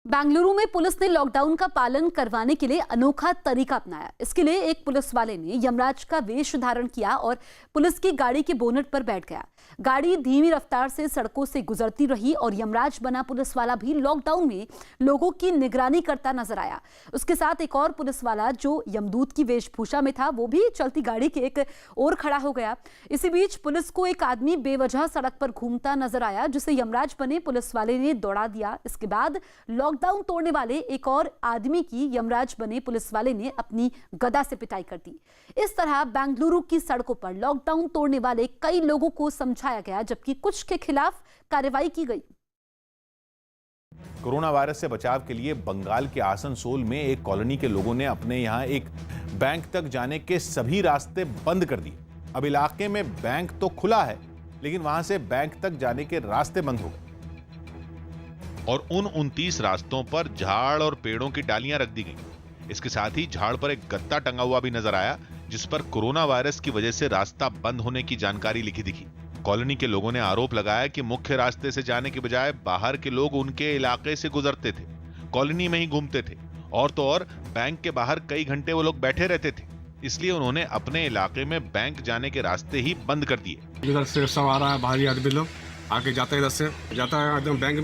बेंगलुरु में पुलिस ने लॉकडाउन का पालन करवाने के लिए अनोखा तरीका अपनाया। इसके लिए एक पुलिस वाले ने यमराज का वेश धारण किया और पुलिस की गाड़ी के बोनट पर बैठ गया। गाड़ी धीमी रफ्तार से सड़कों से गुजरती रही और यमराज बना पुलिस वाला भी लॉकडाउन में लोगों की निगरानी करता नजर आया। उसके साथ एक और पुलिस वाला जो यमदूत की वेशभूषा में था वो भी चलती गाड़ी के एक ओर खड़ा हो गया। इसी बीच पुलिस को एक आदमी बेवजह सड़क पर घूमता नजर आया, जिसे यमराज बने पुलिस वाले ने दौड़ा दिया। इसके बाद लॉकडाउन तोड़ने वाले एक और आदमी की यमराज बने पुलिस वाले ने अपनी गदा से पिटाई कर दी। इस तरह बेंगलुरु की सड़कों पर लॉकडाउन तोड़ने वाले कई लोगों को समझाया गया, जबकि कुछ के खिलाफ कार्रवाई की गई। कोरोना वायरस से बचाव के लिए बंगाल के आसनसोल में एक कॉलोनी के लोगों ने अपने यहां एक बैंक तक जाने के सभी रास्ते बंद कर दिए। अब इलाके में बैंक तो खुला है, लेकिन वहां से बैंक तक जाने के रास्ते बंद हो गए और उन 29 रास्तों पर झाड़ और पेड़ों की डालियां रख दी गई। इसके साथ ही झाड़ पर एक गत्ता टंगा हुआ भी नजर आया, जिस पर कोरोना वायरस की वजह से रास्ता बंद होने की जानकारी लिखी दिखी। कॉलोनी के लोगों ने आरोप लगाया कि मुख्य रास्ते से जाने के बजाय बाहर के लोग उनके इलाके से गुजरते थे, कॉलोनी में ही घूमते थे और तो और बैंक के बाहर कई घंटे वो लोग बैठे रहते थे। इसलिए उन्होंने अपने इलाके में बैंक जाने के रास्ते ही बंद कर दिए। इधर से सब आ रहा है, बाहरी आदमी लोग आके जाता है, इधर से जाता है एकदम बैंक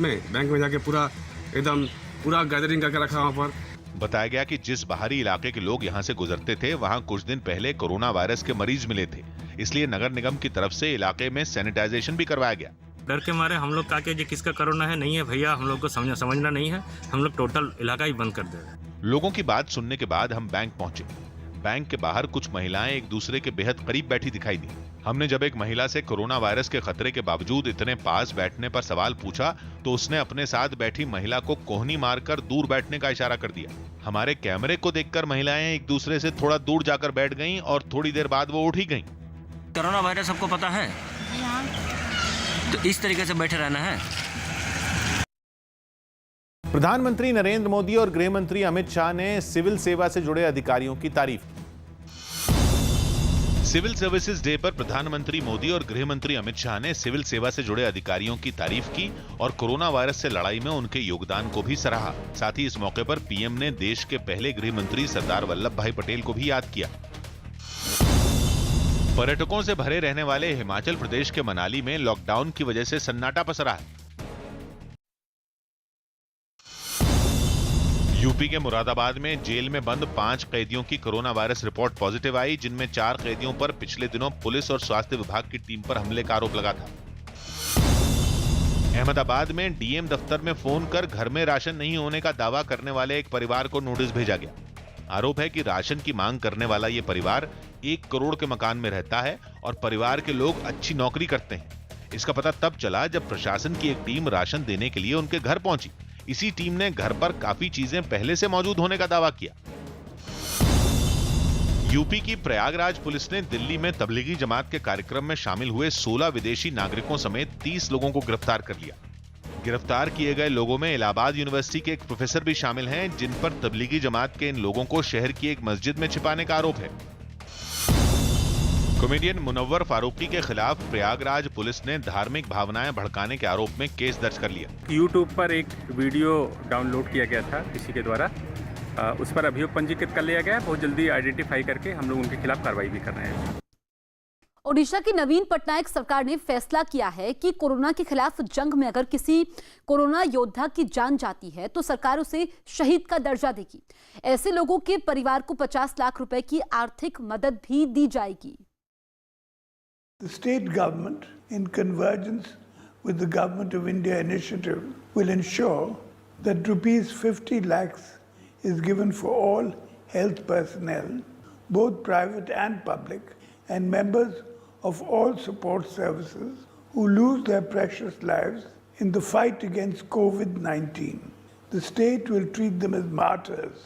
में जाके पूरा गैदरिंग करके रखा वहाँ पर। बताया गया कि जिस बाहरी इलाके के लोग यहाँ से गुजरते थे वहाँ कुछ दिन पहले कोरोना वायरस के मरीज मिले थे, इसलिए नगर निगम की तरफ से इलाके में सैनिटाइजेशन भी करवाया गया। डर के मारे हम लोग कहा कि किसका कोरोना है, नहीं है भैया, हम लोग को समझना नहीं है, हम लोग टोटल इलाका ही बंद कर दे रहे हैं। लोगों की बात सुनने के बाद हम बैंक पहुंचे। बैंक के बाहर कुछ महिलाएं एक दूसरे के बेहद करीब बैठी दिखाई दी। हमने जब एक महिला से कोरोना वायरस के खतरे के बावजूद इतने पास बैठने पर सवाल पूछा तो उसने अपने साथ बैठी महिला को कोहनी मारकर दूर बैठने का इशारा कर दिया। हमारे कैमरे को देखकर महिलाएं एक दूसरे से थोड़ा दूर जाकर बैठ गईं और थोड़ी देर बाद वो उठ ही गईं। कोरोना वायरस सबको पता है, तो इस तरीके से बैठे रहना है। प्रधानमंत्री नरेंद्र मोदी और गृह मंत्री अमित शाह ने सिविल सेवा से जुड़े अधिकारियों की तारीफ की। सिविल सर्विसेज डे पर प्रधानमंत्री मोदी और गृह मंत्री अमित शाह ने सिविल सेवा से जुड़े अधिकारियों की तारीफ की और कोरोना वायरस से लड़ाई में उनके योगदान को भी सराहा। साथ ही इस मौके पर पीएम ने देश के पहले गृह मंत्री सरदार वल्लभ भाई पटेल को भी याद किया। पर्यटकों से भरे रहने वाले हिमाचल प्रदेश के मनाली में लॉकडाउन की वजह से सन्नाटा पसरा है। यूपी के मुरादाबाद में जेल में बंद 5 कैदियों की कोरोना वायरस रिपोर्ट पॉजिटिव आई, जिनमें 4 कैदियों पर पिछले दिनों पुलिस और स्वास्थ्य विभाग की टीम पर हमले का आरोप लगा था। अहमदाबाद में डीएम दफ्तर में फोन कर घर में राशन नहीं होने का दावा करने वाले एक परिवार को नोटिस भेजा गया। आरोप है कि राशन की मांग करने वाला ये परिवार 1 करोड़ के मकान में रहता है और परिवार के लोग अच्छी नौकरी करते हैं। इसका पता तब चला जब प्रशासन की एक टीम राशन देने के लिए उनके घर पहुंची। इसी टीम ने घर पर काफी चीजें पहले से मौजूद होने का दावा किया। यूपी की प्रयागराज पुलिस ने दिल्ली में तबलीगी जमात के कार्यक्रम में शामिल हुए 16 विदेशी नागरिकों समेत 30 लोगों को गिरफ्तार कर लिया। गिरफ्तार किए गए लोगों में इलाहाबाद यूनिवर्सिटी के एक प्रोफेसर भी शामिल हैं, जिन पर तबलीगी जमात के इन लोगों को शहर की एक मस्जिद में छिपाने का आरोप है। कॉमेडियन मुनव्वर फारूकी के खिलाफ प्रयागराज पुलिस ने धार्मिक भावनाएं भड़काने के आरोप में केस दर्ज कर लिया। यूट्यूब पर एक वीडियो डाउनलोड किया गया था किसी के द्वारा, उस पर अभियोग पंजीकृत कर लिया गया। बहुत जल्दी आइडेंटिफाई करके हम लोग उनके खिलाफ कार्रवाई भी कर रहे हैं। ओडिशा की नवीन पटनायक सरकार ने फैसला किया है कि कोरोना के खिलाफ जंग में अगर किसी कोरोना योद्धा की जान जाती है तो सरकार उसे शहीद का दर्जा देगी। ऐसे लोगों के परिवार को 50 लाख रुपए की आर्थिक मदद भी दी जाएगी। The state government, in convergence with the Government of India initiative, will ensure that rupees 50 lakhs is given for all health personnel, both private and public, and members of all support services who lose their precious lives in the fight against COVID-19. The state will treat them as martyrs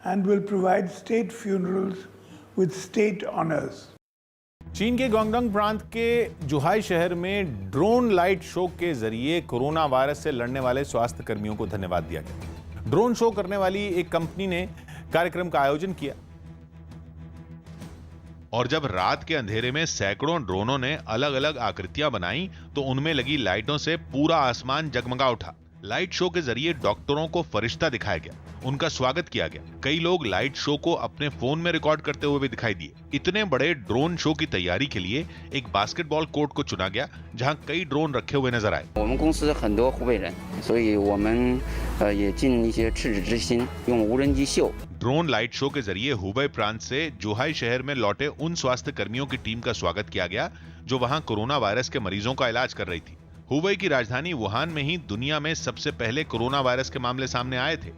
and will provide state funerals with state honors. चीन के ग्वांगडोंग प्रांत के जुहाई शहर में ड्रोन लाइट शो के जरिए कोरोना वायरस से लड़ने वाले स्वास्थ्य कर्मियों को धन्यवाद दिया गया। ड्रोन शो करने वाली एक कंपनी ने कार्यक्रम का आयोजन किया और जब रात के अंधेरे में सैकड़ों ड्रोनों ने अलग अलग आकृतियां बनाई तो उनमें लगी लाइटों से पूरा आसमान जगमगा उठा। लाइट शो के जरिए डॉक्टरों को फरिश्ता दिखाया गया, उनका स्वागत किया गया। कई लोग लाइट शो को अपने फोन में रिकॉर्ड करते हुए भी दिखाई दिए। इतने बड़े ड्रोन शो की तैयारी के लिए एक बास्केटबॉल कोर्ट को चुना गया, जहां कई ड्रोन रखे हुए नजर आए। ड्रोन लाइट शो के जरिए हुबई प्रांत से जुहाई शहर में लौटे उन स्वास्थ्य कर्मियों की टीम का स्वागत किया गया जो वहां कोरोना वायरस के मरीजों का इलाज कर रही थी। हुबई की राजधानी वुहान में ही दुनिया में सबसे पहले कोरोना वायरस के मामले सामने आए थे।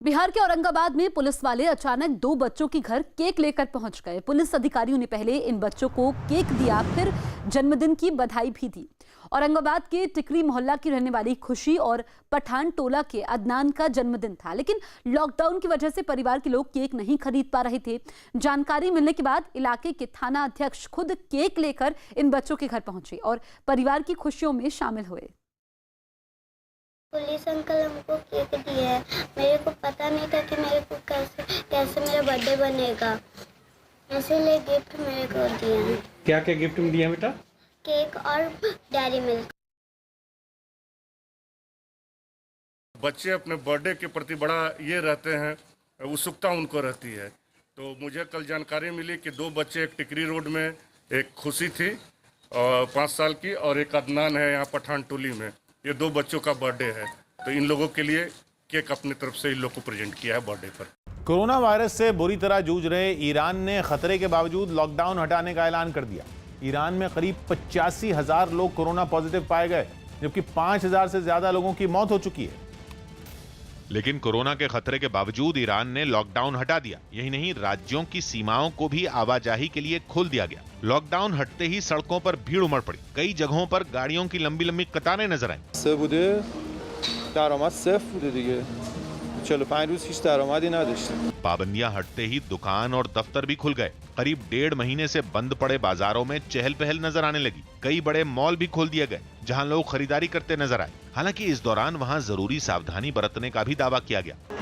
बिहार के औरंगाबाद में पुलिस वाले अचानक 2 बच्चों के घर केक लेकर पहुंच गए। पुलिस अधिकारियों ने पहले इन बच्चों को केक दिया, फिर जन्मदिन की बधाई भी दी। औरंगाबाद के टिकरी मोहल्ला की रहने वाली खुशी और पठान टोला के अदनान का जन्मदिन था, लेकिन लॉकडाउन की वजह से परिवार के लोग केक नहीं खरीद पा रहे थे। जानकारी मिलने के बाद इलाके के थाना अध्यक्ष खुद केक लेकर इन बच्चों के घर पहुंचे और परिवार की खुशियों में शामिल हुए। पुलिस अंकल हमको केक दिया है, मेरे को पता नहीं था कि मेरे को कैसे मेरा बर्थडे बनेगा, इसीलिए गिफ्ट मेरे को दिया है। क्या क्या गिफ्ट में दिया बेटा? केक और डेयरी मिल्क। बच्चे अपने बर्थडे के प्रति बड़ा ये रहते हैं, उत्सुकता उनको रहती है। तो मुझे कल जानकारी मिली कि 2 बच्चे, एक टिकरी रोड में एक खुशी थी 5 साल की और एक अदनान है यहाँ पठान टोली में, ये 2 बच्चों का बर्थडे है। तो इन लोगों के लिए केक अपनी तरफ से इन लोग को प्रेजेंट किया है बर्थडे पर। कोरोना वायरस से बुरी तरह जूझ रहे ईरान ने खतरे के बावजूद लॉकडाउन हटाने का ऐलान कर दिया। ईरान में करीब 85,000 लोग कोरोना पॉजिटिव पाए गए, जबकि 5,000 से ज्यादा लोगों की मौत हो चुकी है। लेकिन कोरोना के खतरे के बावजूद ईरान ने लॉकडाउन हटा दिया। यही नहीं, राज्यों की सीमाओं को भी आवाजाही के लिए खोल दिया गया। लॉकडाउन हटते ही सड़कों पर भीड़ उमड़ पड़ी। कई जगहों पर गाड़ियों की लंबी लंबी कतारें नजर आई। पाबंदियां हटते ही दुकान और दफ्तर भी खुल गए। करीब 1.5 महीने से बंद पड़े बाजारों में चहल पहल नजर आने लगी। कई बड़े मॉल भी खोल दिए गए, जहां लोग खरीदारी करते नजर आए। हालांकि इस दौरान वहां जरूरी सावधानी बरतने का भी दावा किया गया।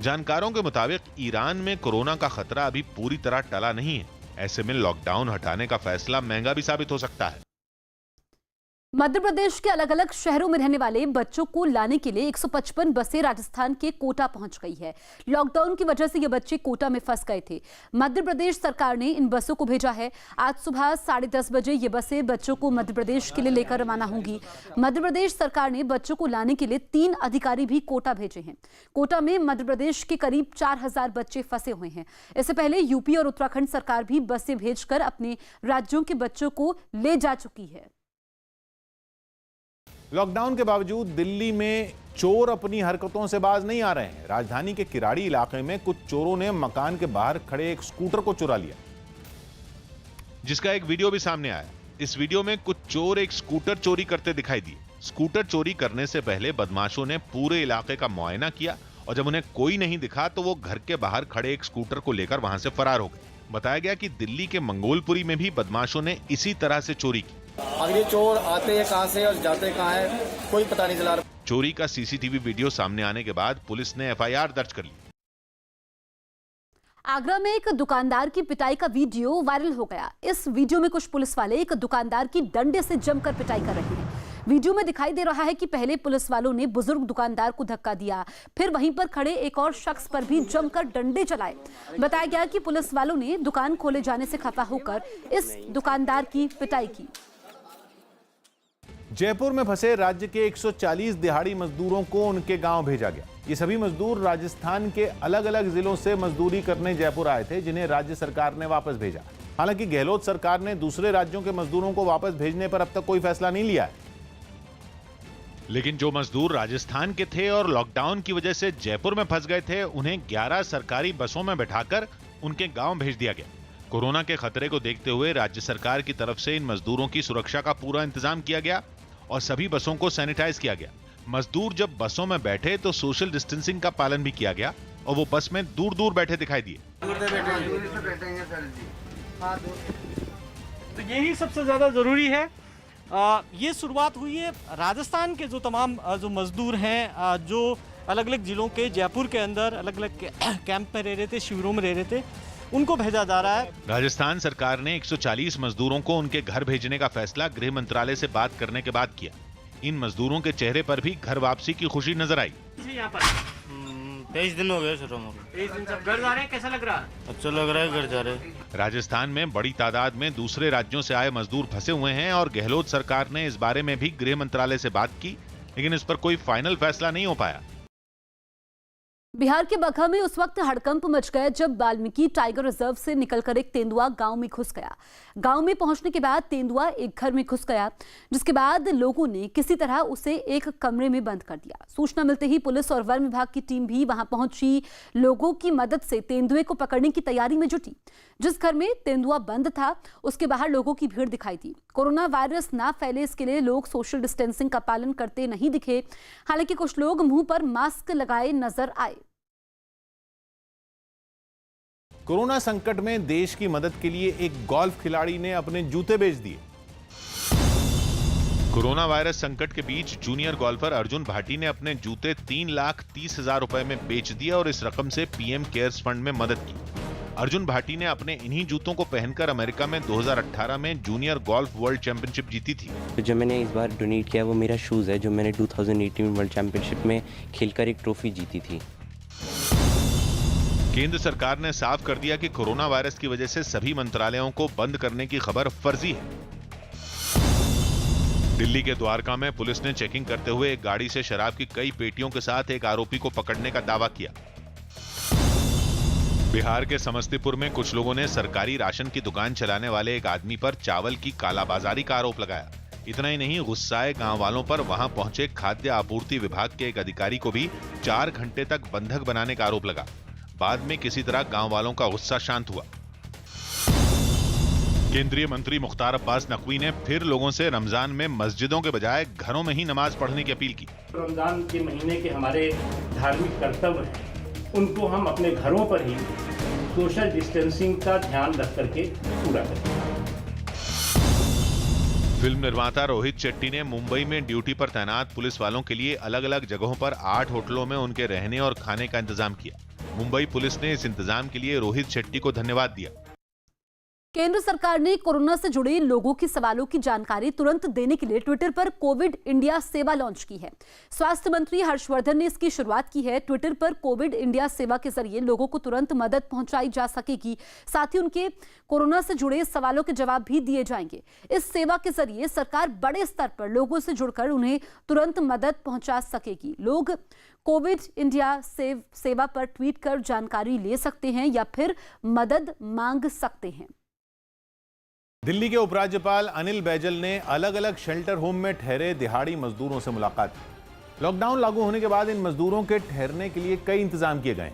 जानकारों के मुताबिक ईरान में कोरोना का खतरा अभी पूरी तरह टला नहीं है। ऐसे में लॉकडाउन हटाने का फैसला महंगा भी साबित हो सकता है। मध्य प्रदेश के अलग अलग शहरों में रहने वाले बच्चों को लाने के लिए 155 बसें राजस्थान के कोटा पहुंच गई है। लॉकडाउन की वजह से ये बच्चे कोटा में फंस गए थे। मध्य प्रदेश सरकार ने इन बसों को भेजा है। आज सुबह 10:30 बजे ये बसें बच्चों को मध्य प्रदेश के लिए लेकर रवाना होंगी। मध्य प्रदेश सरकार ने बच्चों को लाने के लिए 3 अधिकारी भी कोटा भेजे हैं। कोटा में मध्य प्रदेश के करीब 4,000 बच्चे फंसे हुए हैं। इससे पहले यूपी और उत्तराखंड सरकार भी बसें भेजकर अपने राज्यों के बच्चों को ले जा चुकी है। लॉकडाउन के बावजूद दिल्ली में चोर अपनी हरकतों से बाज नहीं आ रहे हैं। राजधानी के किराड़ी इलाके में कुछ चोरों ने मकान के बाहर खड़े एक स्कूटर को चुरा लिया, जिसका एक वीडियो भी सामने आया। इस वीडियो में कुछ चोर एक स्कूटर चोरी करते दिखाई दिए। स्कूटर चोरी करने से पहले बदमाशों ने पूरे इलाके का मुआयना किया और जब उन्हें कोई नहीं दिखा तो वो घर के बाहर खड़े एक स्कूटर को लेकर वहां से फरार हो गए। बताया गया कि दिल्ली के मंगोलपुरी में भी बदमाशों ने इसी तरह से चोरी की। अगर ये चोर आते हैं कहां से और जाते कहां है कोई पता नहीं चला। चोरी का सीसीटीवी वीडियो सामने आने के बाद पुलिस ने एफआईआर दर्ज कर ली। आगरा में एक दुकानदार की पिटाई का वीडियो वायरल हो गया। इस वीडियो में कुछ पुलिस वाले एक दुकानदार की डंडे से जमकर पिटाई कर रहे हैं। वीडियो में दिखाई दे रहा है कि पहले पुलिस वालों ने बुजुर्ग दुकानदार को धक्का दिया, फिर वहीं पर खड़े एक और शख्स पर भी जमकर डंडे चलाए। बताया गया कि पुलिस वालों ने दुकान खोले जाने से खफा होकर इस दुकानदार की पिटाई की। जयपुर में फंसे राज्य के 140 दिहाड़ी मजदूरों को उनके गांव भेजा गया। ये सभी मजदूर राजस्थान के अलग अलग जिलों से मजदूरी करने जयपुर आए थे, जिन्हें राज्य सरकार ने वापस भेजा। हालांकि गहलोत सरकार ने दूसरे राज्यों के मजदूरों को वापस भेजने पर अब तक कोई फैसला नहीं लिया है। लेकिन जो मजदूर राजस्थान के थे और लॉकडाउन की वजह से जयपुर में फंस गए थे, उन्हें 11 सरकारी बसों में बैठाकर उनके गांव भेज दिया गया। कोरोना के खतरे को देखते हुए राज्य सरकार की तरफ से इन मजदूरों की सुरक्षा का पूरा इंतजाम किया गया और सभी बसों को सैनिटाइज किया गया। मजदूर जब बसों में बैठे तो सोशल डिस्टेंसिंग का पालन भी किया गया और वो बस में दूर दूर बैठे दिखाई दिए। तो यही सबसे ज्यादा जरूरी है। ये शुरुआत हुई है राजस्थान के जो तमाम जो मजदूर हैं, जो अलग अलग जिलों के जयपुर के अंदर अलग अलग कैंप में रह रहे थे, शिविरों में रह रहे थे, उनको भेजा जा रहा है। राजस्थान सरकार ने 140 मजदूरों को उनके घर भेजने का फैसला गृह मंत्रालय से बात करने के बाद किया। इन मजदूरों के चेहरे पर भी घर वापसी की खुशी नजर आई। यहाँ पर 23 दिन हो गए। 23 दिन सब घर जा रहे हैं, कैसा लग रहा है? अच्छा लग रहा है, घर जा रहे हैं। राजस्थान में बड़ी तादाद में दूसरे राज्यों से आए मजदूर फंसे हुए हैं और गहलोत सरकार ने इस बारे में भी गृह मंत्रालय से बात की, लेकिन इस पर कोई फाइनल फैसला नहीं हो पाया। बिहार के बगहा में उस वक्त हड़कंप मच गया जब वाल्मीकि टाइगर रिजर्व से निकलकर एक तेंदुआ गांव में घुस गया। गांव में पहुंचने के बाद तेंदुआ एक घर में घुस गया, जिसके बाद लोगों ने किसी तरह उसे एक कमरे में बंद कर दिया। सूचना मिलते ही पुलिस और वन विभाग की टीम भी वहां पहुंची। लोगों की मदद से तेंदुए को पकड़ने की तैयारी में जुटी। जिस घर में तेंदुआ बंद था उसके बाहर लोगों की भीड़ दिखाई दी। कोरोना वायरस ना फैले इसके लिए लोग सोशल डिस्टेंसिंग का पालन करते नहीं दिखे। हालांकि कुछ लोग मुंह पर मास्क लगाए नजर आए। कोरोना संकट में देश की मदद के लिए एक गोल्फ खिलाड़ी ने अपने जूते बेच दिए। कोरोना वायरस संकट के बीच जूनियर गोल्फर अर्जुन भाटी ने अपने जूते 3,30,000 रुपए में बेच दिए और इस रकम से पीएम केयर्स फंड में मदद की। अर्जुन भाटी ने अपने इन्हीं जूतों को पहनकर अमेरिका में 2018 में जूनियर गोल्फ वर्ल्ड चैंपियनशिप जीती थी। तो जो मैंने इस बार डोनेट किया वो मेरा शूज है, जो मैंने 2018 वर्ल्ड चैंपियनशिप में खेलकर एक ट्रॉफी जीती थी। केंद्र सरकार ने साफ कर दिया कि कोरोना वायरस की वजह से सभी मंत्रालयों को बंद करने की खबर फर्जी है। दिल्ली के द्वारका में पुलिस ने चेकिंग करते हुए एक गाड़ी से शराब की कई पेटियों के साथ एक आरोपी को पकड़ने का दावा किया। बिहार के समस्तीपुर में कुछ लोगों ने सरकारी राशन की दुकान चलाने वाले एक आदमी पर चावल की कालाबाजारी का आरोप लगाया। इतना ही नहीं, गुस्साए गांव वालों पर वहां पहुंचे खाद्य आपूर्ति विभाग के एक अधिकारी को भी 4 घंटे तक बंधक बनाने का आरोप लगा। बाद में किसी तरह गांव वालों का गुस्सा शांत हुआ। केंद्रीय मंत्री मुख्तार अब्बास नकवी ने फिर लोगों से रमजान में मस्जिदों के बजाय घरों में ही नमाज पढ़ने की अपील की। रमजान के महीने के हमारे धार्मिक कर्तव्य हैं, उनको हम अपने घरों पर ही सोशल डिस्टेंसिंग का ध्यान रख करके पूरा करें। फिल्म निर्माता रोहित शेट्टी ने मुंबई में ड्यूटी पर तैनात पुलिस वालों के लिए अलग अलग जगहों पर 8 होटलों में उनके रहने और खाने का इंतजाम किया। मुंबई पुलिस ने इस इंतजाम के लिए रोहित शेट्टी को धन्यवाद दिया। केंद्र सरकार ने कोरोना से जुड़े लोगों के सवालों की जानकारी तुरंत देने के लिए ट्विटर पर कोविड इंडिया सेवा लॉन्च की है। स्वास्थ्य मंत्री हर्षवर्धन ने इसकी शुरुआत की है। ट्विटर पर कोविड इंडिया सेवा के जरिए लोगों को तुरंत मदद पहुंचाई जा सकेगी। साथ ही उनके कोरोना से जुड़े सवालों के जवाब भी दिए जाएंगे। इस सेवा के जरिए सरकार बड़े स्तर पर लोगों से जुड़कर उन्हें तुरंत मदद पहुंचा सकेगी। लोग कोविड इंडिया सेवा पर ट्वीट कर जानकारी ले सकते हैं या फिर मदद मांग सकते हैं। दिल्ली के उपराज्यपाल अनिल बैजल ने अलग अलग शेल्टर होम में ठहरे दिहाड़ी मजदूरों से मुलाकात की। लॉकडाउन लागू होने के बाद इन मजदूरों के ठहरने के लिए कई इंतजाम किए गए,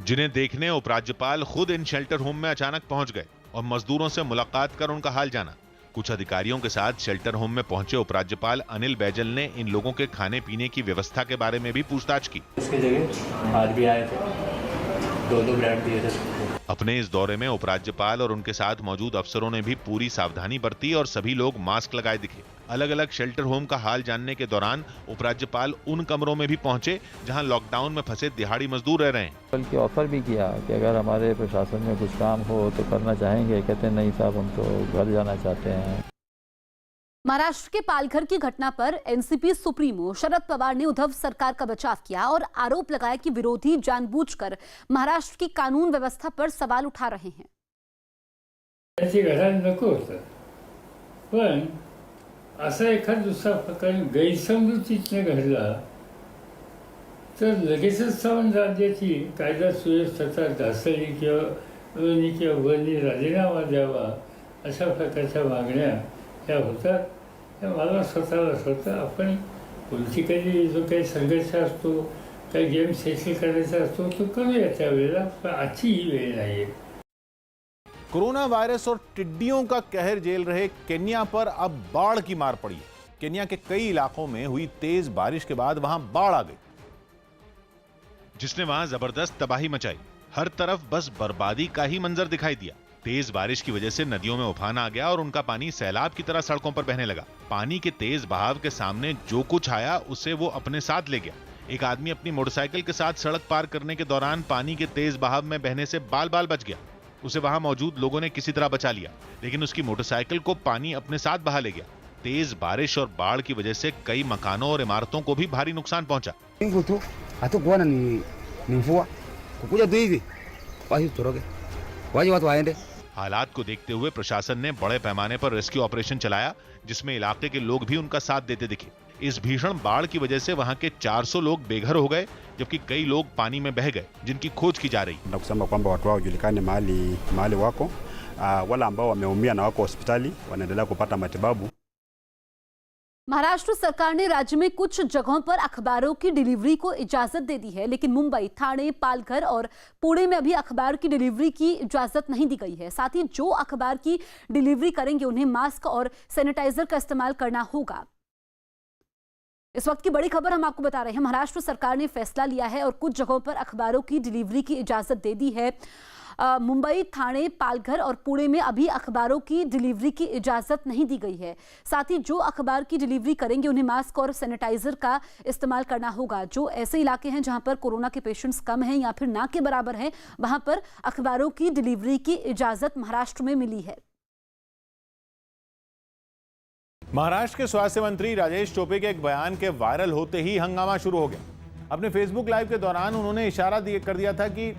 जिन्हें देखने उपराज्यपाल खुद इन शेल्टर होम में अचानक पहुंच गए और मजदूरों से मुलाकात कर उनका हाल जाना। कुछ अधिकारियों के साथ शेल्टर होम में पहुंचे उपराज्यपाल अनिल बैजल ने इन लोगों के खाने पीने की व्यवस्था के बारे में भी पूछताछ की। इसके जगह आज भी आए थे, 2 ब्रेड दिए थे। अपने इस दौरे में उपराज्यपाल और उनके साथ मौजूद अफसरों ने भी पूरी सावधानी बरती और सभी लोग मास्क लगाए दिखे। अलग अलग शेल्टर होम का हाल जानने के दौरान उपराज्यपाल उन कमरों में भी पहुंचे जहां लॉकडाउन में फंसे दिहाड़ी मजदूर रह रहे हैं। बल्कि ऑफर भी किया कि अगर हमारे प्रशासन में कुछ काम हो तो करना चाहेंगे। कहते हैं नहीं साहब, हम तो घर जाना चाहते हैं। महाराष्ट्र के पालघर की घटना पर एनसीपी सुप्रीमो शरद पवार ने उद्धव सरकार का बचाव किया और आरोप लगाया कि विरोधी जानबूझकर महाराष्ट्र की कानून व्यवस्था पर सवाल उठा रहे हैं। ऐसी घटना नको होतं, पण असा एखादा दुसरा प्रकार गैरसमजुतीने घडला तर लगेचच सावध राज्याची कायदा सुव्यवस्थेचा ढासळी किंवा वनी राजीनामा द्यावा अशा प्रकारच्या मागण्या त्या होतात। मला स्वतःला असं आपण पॉलिटिकली जो काही संघर्ष असतो, काही गेम सेटल करायचा असतो तो करूया त्यावेळेला, पण आजची ही वेळ नाही आहे। कोरोना वायरस और टिड्डियों का कहर झेल रहे केन्या पर अब बाढ़ की मार पड़ी। केन्या के कई इलाकों में हुई तेज बारिश के बाद वहां बाढ़ आ गई, जिसने वहां जबरदस्त तबाही मचाई। हर तरफ बस बर्बादी का ही मंजर दिखाई दिया। तेज बारिश की वजह से नदियों में उफान आ गया और उनका पानी सैलाब की तरह सड़कों पर बहने लगा। पानी के तेज बहाव के सामने जो कुछ आया उसे वो अपने साथ ले गया। एक आदमी अपनी मोटरसाइकिल के साथ सड़क पार करने के दौरान पानी के तेज बहाव में बहने से बाल बाल बच गया। उसे वहां मौजूद लोगों ने किसी तरह बचा लिया, लेकिन उसकी मोटरसाइकिल को पानी अपने साथ बहा ले गया। तेज बारिश और बाढ़ की वजह से कई मकानों और इमारतों को भी भारी नुकसान पहुंचा। हालात को देखते हुए प्रशासन ने बड़े पैमाने पर रेस्क्यू ऑपरेशन चलाया, जिसमें इलाके के लोग भी उनका साथ देते दिखे। इस भीषण बाढ़ की वजह से वहां के 400 लोग बेघर हो गए, जबकि कई लोग पानी में बह गए, जिनकी खोज की जा रही। na kusema kwamba watu wao julikane mahali wako, wale ambao wameumia na wako hospitali wanaendelea kupata matibabu। Maharashtra सरकार ने राज्य में कुछ जगहों पर अखबारों की डिलीवरी को इजाजत दे दी है, लेकिन मुंबई, ठाणे, पालघर और पुणे में अभी अखबार की डिलीवरी की इजाजत नहीं दी गई है। साथ ही जो अखबार की डिलीवरी करेंगे उन्हें मास्क और सैनिटाइजर का इस्तेमाल करना होगा। इस वक्त की बड़ी खबर हम आपको बता रहे हैं। महाराष्ट्र सरकार ने फैसला लिया है और कुछ जगहों पर अखबारों की डिलीवरी की इजाजत दे दी है। मुंबई, ठाणे, पालघर और पुणे में अभी अखबारों की डिलीवरी की इजाजत नहीं दी गई है। साथ ही जो अखबार की डिलीवरी करेंगे उन्हें मास्क और सैनिटाइजर का इस्तेमाल करना होगा। जो ऐसे इलाके हैं जहां पर कोरोना के पेशेंट्स कम हैं या फिर ना के बराबर हैं, वहां पर अखबारों की डिलीवरी की इजाजत महाराष्ट्र में मिली है। महाराष्ट्र के स्वास्थ्य मंत्री राजेश टोपे के एक बयान के वायरल होते ही हंगामा शुरू हो गया। अपने फेसबुक लाइव के दौरान उन्होंने इशारा कर दिया था कि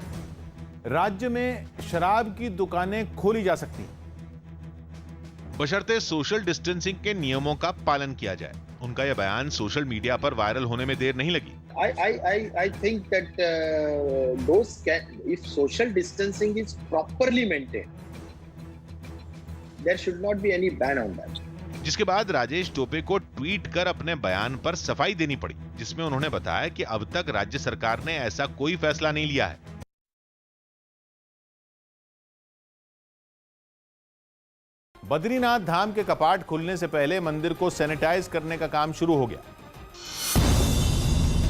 राज्य में शराब की दुकानें खोली जा सकती हैं, बशर्ते सोशल डिस्टेंसिंग के नियमों का पालन किया जाए। उनका यह बयान सोशल मीडिया पर वायरल होने में देर नहीं लगी। I think that if social distancing is properly maintained, there should not be any ban on that. जिसके बाद राजेश टोपे को ट्वीट कर अपने बयान पर सफाई देनी पड़ी, जिसमें उन्होंने बताया कि अब तक राज्य सरकार ने ऐसा कोई फैसला नहीं लिया है। बद्रीनाथ धाम के कपाट खुलने से पहले मंदिर को सैनिटाइज करने का काम शुरू हो गया।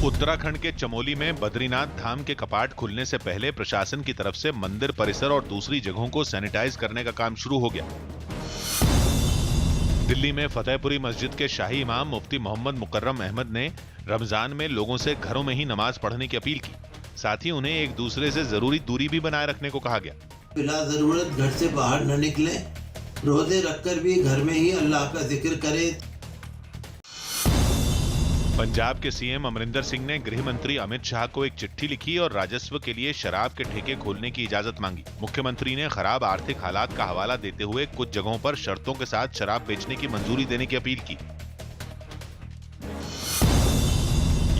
उत्तराखंड के चमोली में बद्रीनाथ धाम के कपाट खुलने से पहले प्रशासन की तरफ से मंदिर परिसर और दूसरी जगहों को सैनिटाइज करने का काम शुरू हो गया। दिल्ली में फतेहपुरी मस्जिद के शाही इमाम मुफ्ती मोहम्मद मुकर्रम अहमद ने रमजान में लोगों से घरों में ही नमाज पढ़ने की अपील की। साथ ही उन्हें एक दूसरे से जरूरी दूरी भी बनाए रखने को कहा गया। बिला जरूरत घर से बाहर न निकले, रोजे रखकर भी घर में ही अल्लाह का जिक्र करें। पंजाब के सीएम अमरिंदर सिंह ने गृह मंत्री अमित शाह को एक चिट्ठी लिखी और राजस्व के लिए शराब के ठेके खोलने की इजाजत मांगी। मुख्यमंत्री ने खराब आर्थिक हालात का हवाला देते हुए कुछ जगहों पर शर्तों के साथ शराब बेचने की मंजूरी देने की अपील की।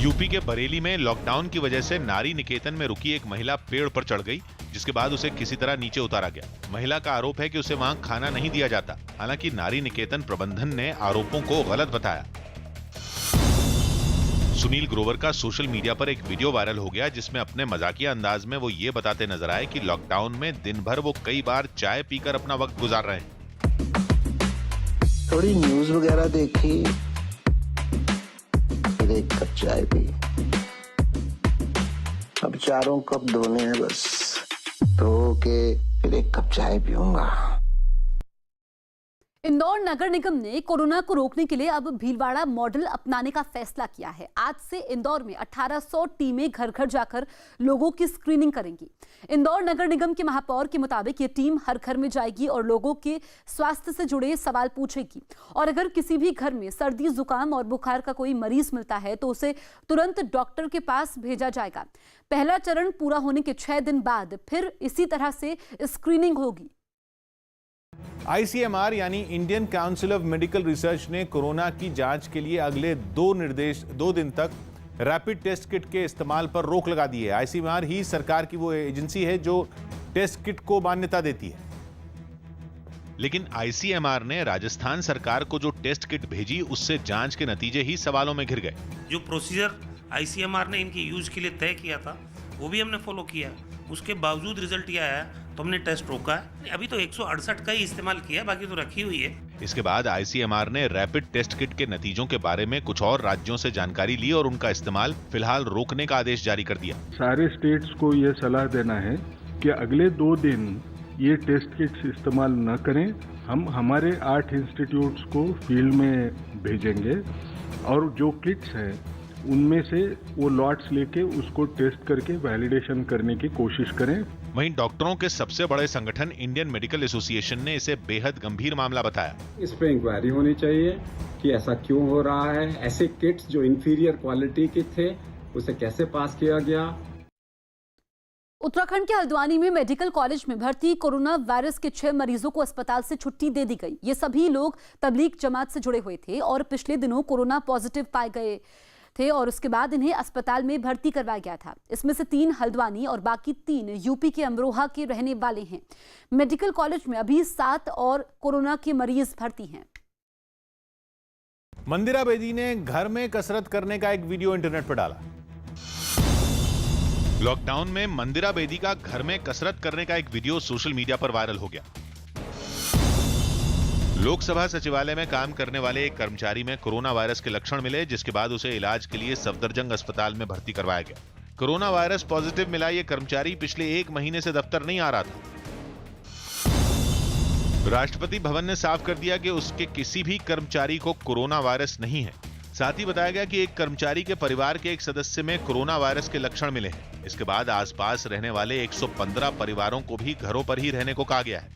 यूपी के बरेली में लॉकडाउन की वजह से नारी निकेतन में रुकी एक महिला पेड़ पर चढ़ गई, जिसके बाद उसे किसी तरह नीचे उतारा गया। महिला का आरोप है कि उसे वहां खाना नहीं दिया जाता। हालांकि नारी निकेतन प्रबंधन ने आरोपों को गलत बताया। सुनील ग्रोवर का सोशल मीडिया पर एक वीडियो वायरल हो गया, जिसमें अपने मजाकिया अंदाज में वो ये बताते नजर आए कि लॉकडाउन में दिन भर वो कई बार चाय पीकर अपना वक्त गुजार रहे हैं। थोड़ी न्यूज वगैरह देखी, फिर एक कप चाय पी। अब चारों कप धोने हैं बस, धो के फिर एक कप चाय पीऊंगा। इंदौर नगर निगम ने कोरोना को रोकने के लिए अब भीलवाड़ा मॉडल अपनाने का फैसला किया है। आज से इंदौर में 1800 टीमें घर घर जाकर लोगों की स्क्रीनिंग करेंगी। इंदौर नगर निगम के महापौर के मुताबिक ये टीम हर घर में जाएगी और लोगों के स्वास्थ्य से जुड़े सवाल पूछेगी। और अगर किसी भी घर में सर्दी, जुकाम और बुखार का कोई मरीज मिलता है तो उसे तुरंत डॉक्टर के पास भेजा जाएगा। पहला चरण पूरा होने के 6 दिन बाद फिर इसी तरह से स्क्रीनिंग होगी। ICMR यानी Indian council of medical research ने कोरोना की जांच के लिए अगले 2 दिन तक रैपिड टेस्ट किट के इस्तेमाल पर रोक लगा दी है। ICMR ही सरकार की वो एजेंसी है जो टेस्ट किट को मान्यता देती है। लेकिन ICMR ने राजस्थान सरकार को जो टेस्ट किट भेजी, उससे जांच के नतीजे ही सवालों में घिर गए। जो प्रोसीजर ICMR ने इनके यूज के लिए तय किया था वो भी हमने फॉलो किया। उसके बावजूद रिजल्ट ये आया तो हमने टेस्ट रोका है। अभी तो 168 का ही इस्तेमाल किया, बाकी तो रखी हुई है। इसके बाद ICMR ने रैपिड टेस्ट किट के नतीजों के बारे में कुछ और राज्यों से जानकारी ली और उनका इस्तेमाल फिलहाल रोकने का आदेश जारी कर दिया। सारे स्टेट्स को ये सलाह देना है कि अगले 2 दिन ये टेस्ट किट्स इस्तेमाल न करें। हम हमारे 8 इंस्टीट्यूट्स को फील्ड में भेजेंगे और जो किट्स हैं उनमें से वो लॉट्स लेके उसको टेस्ट करके वैलिडेशन करने की कोशिश करें। वहीं डॉक्टरों के सबसे बड़े संगठन इंडियन मेडिकल एसोसिएशन ने इसे बेहद गंभीर मामला बताया। इस पे इंक्वायरी होनी चाहिए कि ऐसा क्यों हो रहा है। ऐसे किट्स जो इंफीरियर क्वालिटी के थे उसे कैसे पास किया गया। उत्तराखंड के हल्द्वानी में मेडिकल कॉलेज में भर्ती कोरोना वायरस के 6 मरीजों को अस्पताल से छुट्टी दे दी गई। ये सभी लोग तबलीग जमात से जुड़े हुए थे और पिछले दिनों कोरोना पॉजिटिव पाए गए थे और उसके बाद इन्हें अस्पताल में भर्ती करवाया गया था। इसमें से 3 हल्द्वानी और बाकी 3 यूपी के अमरोहा के रहने वाले हैं। मेडिकल कॉलेज में अभी 7 और कोरोना के मरीज भर्ती हैं। मंदिरा बेदी ने घर में कसरत करने का एक वीडियो इंटरनेट पर डाला। लॉकडाउन में मंदिरा बेदी का घर में कसरत करने का एक वीडियो सोशल मीडिया पर वायरल हो गया। लोकसभा सचिवालय में काम करने वाले एक कर्मचारी में कोरोना वायरस के लक्षण मिले, जिसके बाद उसे इलाज के लिए सफदरजंग अस्पताल में भर्ती करवाया गया। कोरोना वायरस पॉजिटिव मिला ये कर्मचारी पिछले 1 महीने से दफ्तर नहीं आ रहा था। राष्ट्रपति भवन ने साफ कर दिया कि उसके किसी भी कर्मचारी को कोरोना वायरस नहीं है। साथ ही बताया गया कि एक कर्मचारी के परिवार के एक सदस्य में कोरोना वायरस के लक्षण मिले हैं। इसके बाद आसपास रहने वाले 115 परिवारों को भी घरों पर ही रहने को कहा गया है।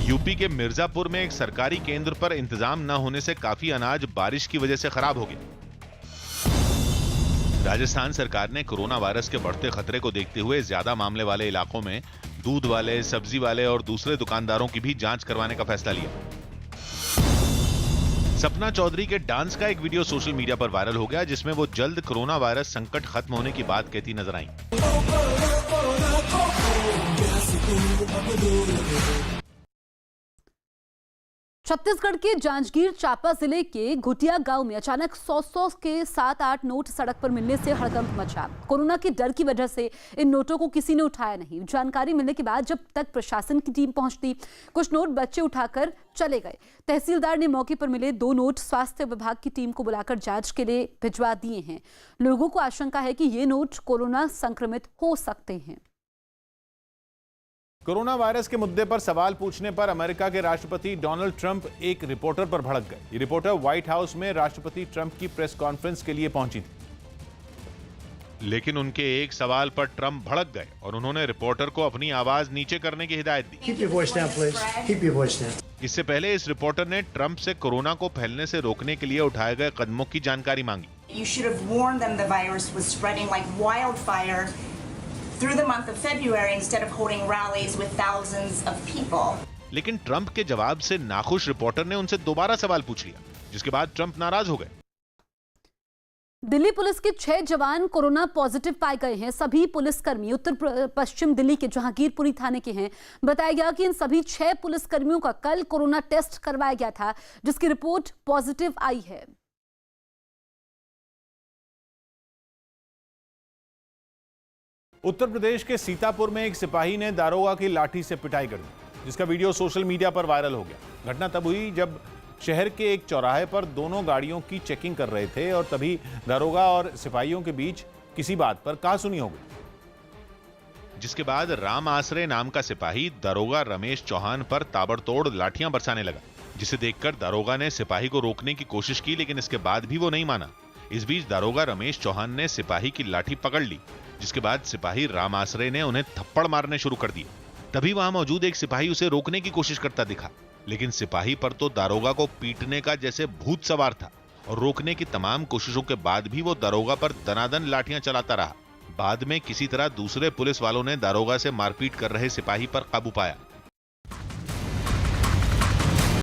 यूपी के मिर्जापुर में एक सरकारी केंद्र पर इंतजाम न होने से काफी अनाज बारिश की वजह से खराब हो गया। राजस्थान सरकार ने कोरोना वायरस के बढ़ते खतरे को देखते हुए ज्यादा मामले वाले इलाकों में दूध वाले, सब्जी वाले और दूसरे दुकानदारों की भी जांच करवाने का फैसला लिया। सपना चौधरी के डांस का एक वीडियो सोशल मीडिया पर वायरल हो गया, जिसमें वो जल्द कोरोना वायरस संकट खत्म होने की बात कहती नजर आई। छत्तीसगढ़ के जांजगीर चांपा जिले के घुटिया गांव में अचानक 100 के 7-8 नोट सड़क पर मिलने से हड़कंप मचा। कोरोना के डर की वजह से इन नोटों को किसी ने उठाया नहीं। जानकारी मिलने के बाद जब तक प्रशासन की टीम पहुंचती, कुछ नोट बच्चे उठाकर चले गए। तहसीलदार ने मौके पर मिले 2 नोट स्वास्थ्य विभाग की टीम को बुलाकर जांच के लिए भिजवा दिए हैं। लोगों को आशंका है कि ये नोट कोरोना संक्रमित हो सकते हैं। कोरोना वायरस के मुद्दे पर सवाल पूछने पर अमेरिका के राष्ट्रपति डोनाल्ड ट्रंप एक रिपोर्टर पर भड़क गए। ये रिपोर्टर व्हाइट हाउस में राष्ट्रपति ट्रंप की प्रेस कॉन्फ्रेंस के लिए पहुंची थी, लेकिन उनके एक सवाल पर ट्रंप भड़क गए और उन्होंने रिपोर्टर को अपनी आवाज नीचे करने की हिदायत दी। Keep your voice down, please. Keep your voice down. इससे पहले इस रिपोर्टर ने ट्रंप से कोरोना को फैलने से रोकने के लिए उठाए गए कदमों की जानकारी मांगी। You should have warned them the virus was spreading like wildfire through the month of February instead of holding rallies with thousands of people. लेकिन ट्रंप के जवाब से नाखुश रिपोर्टर ने उनसे दोबारा सवाल पूछ लिया, जिसके बाद ट्रंप नाराज हो गए। दिल्ली पुलिस के 6 जवान कोरोना पॉजिटिव पाए गए हैं। सभी पुलिसकर्मी उत्तर पश्चिम दिल्ली के जहांगीरपुरी थाने के हैं। बताया गया कि इन सभी 6 पुलिसकर्मियों का कल कोरोना टेस्ट करवाया गया था, जिसकी रिपोर्ट पॉजिटिव आई है। उत्तर प्रदेश के सीतापुर में एक सिपाही ने दारोगा की लाठी से पिटाई कर दी, जिसका वीडियो सोशल मीडिया पर वायरल हो गया। घटना तब हुई जब शहर के एक चौराहे पर दोनों गाड़ियों की चेकिंग कर रहे थे और तभी दारोगा और सिपाहियों के बीच किसी बात पर कहासुनी हो गई, जिसके बाद राम आसरे नाम का सिपाही दारोगा रमेश चौहान पर ताबड़तोड़ लाठियां बरसाने लगा, जिसे देखकर दारोगा ने सिपाही को रोकने की कोशिश की, लेकिन इसके बाद भी वो नहीं माना। इस बीच दारोगा रमेश चौहान ने सिपाही की लाठी पकड़ ली, जिसके बाद सिपाही राम आसरे ने उन्हें थप्पड़ मारने शुरू कर दिए। तभी वहां मौजूद एक सिपाही उसे रोकने की कोशिश करता दिखा, लेकिन सिपाही पर तो दारोगा को पीटने का जैसे भूत सवार था और रोकने की तमाम कोशिशों के बाद भी वो दारोगा पर दनादन लाठियां चलाता रहा। बाद में किसी तरह दूसरे पुलिस वालों ने दारोगा से मारपीट कर रहे सिपाही पर काबू पाया।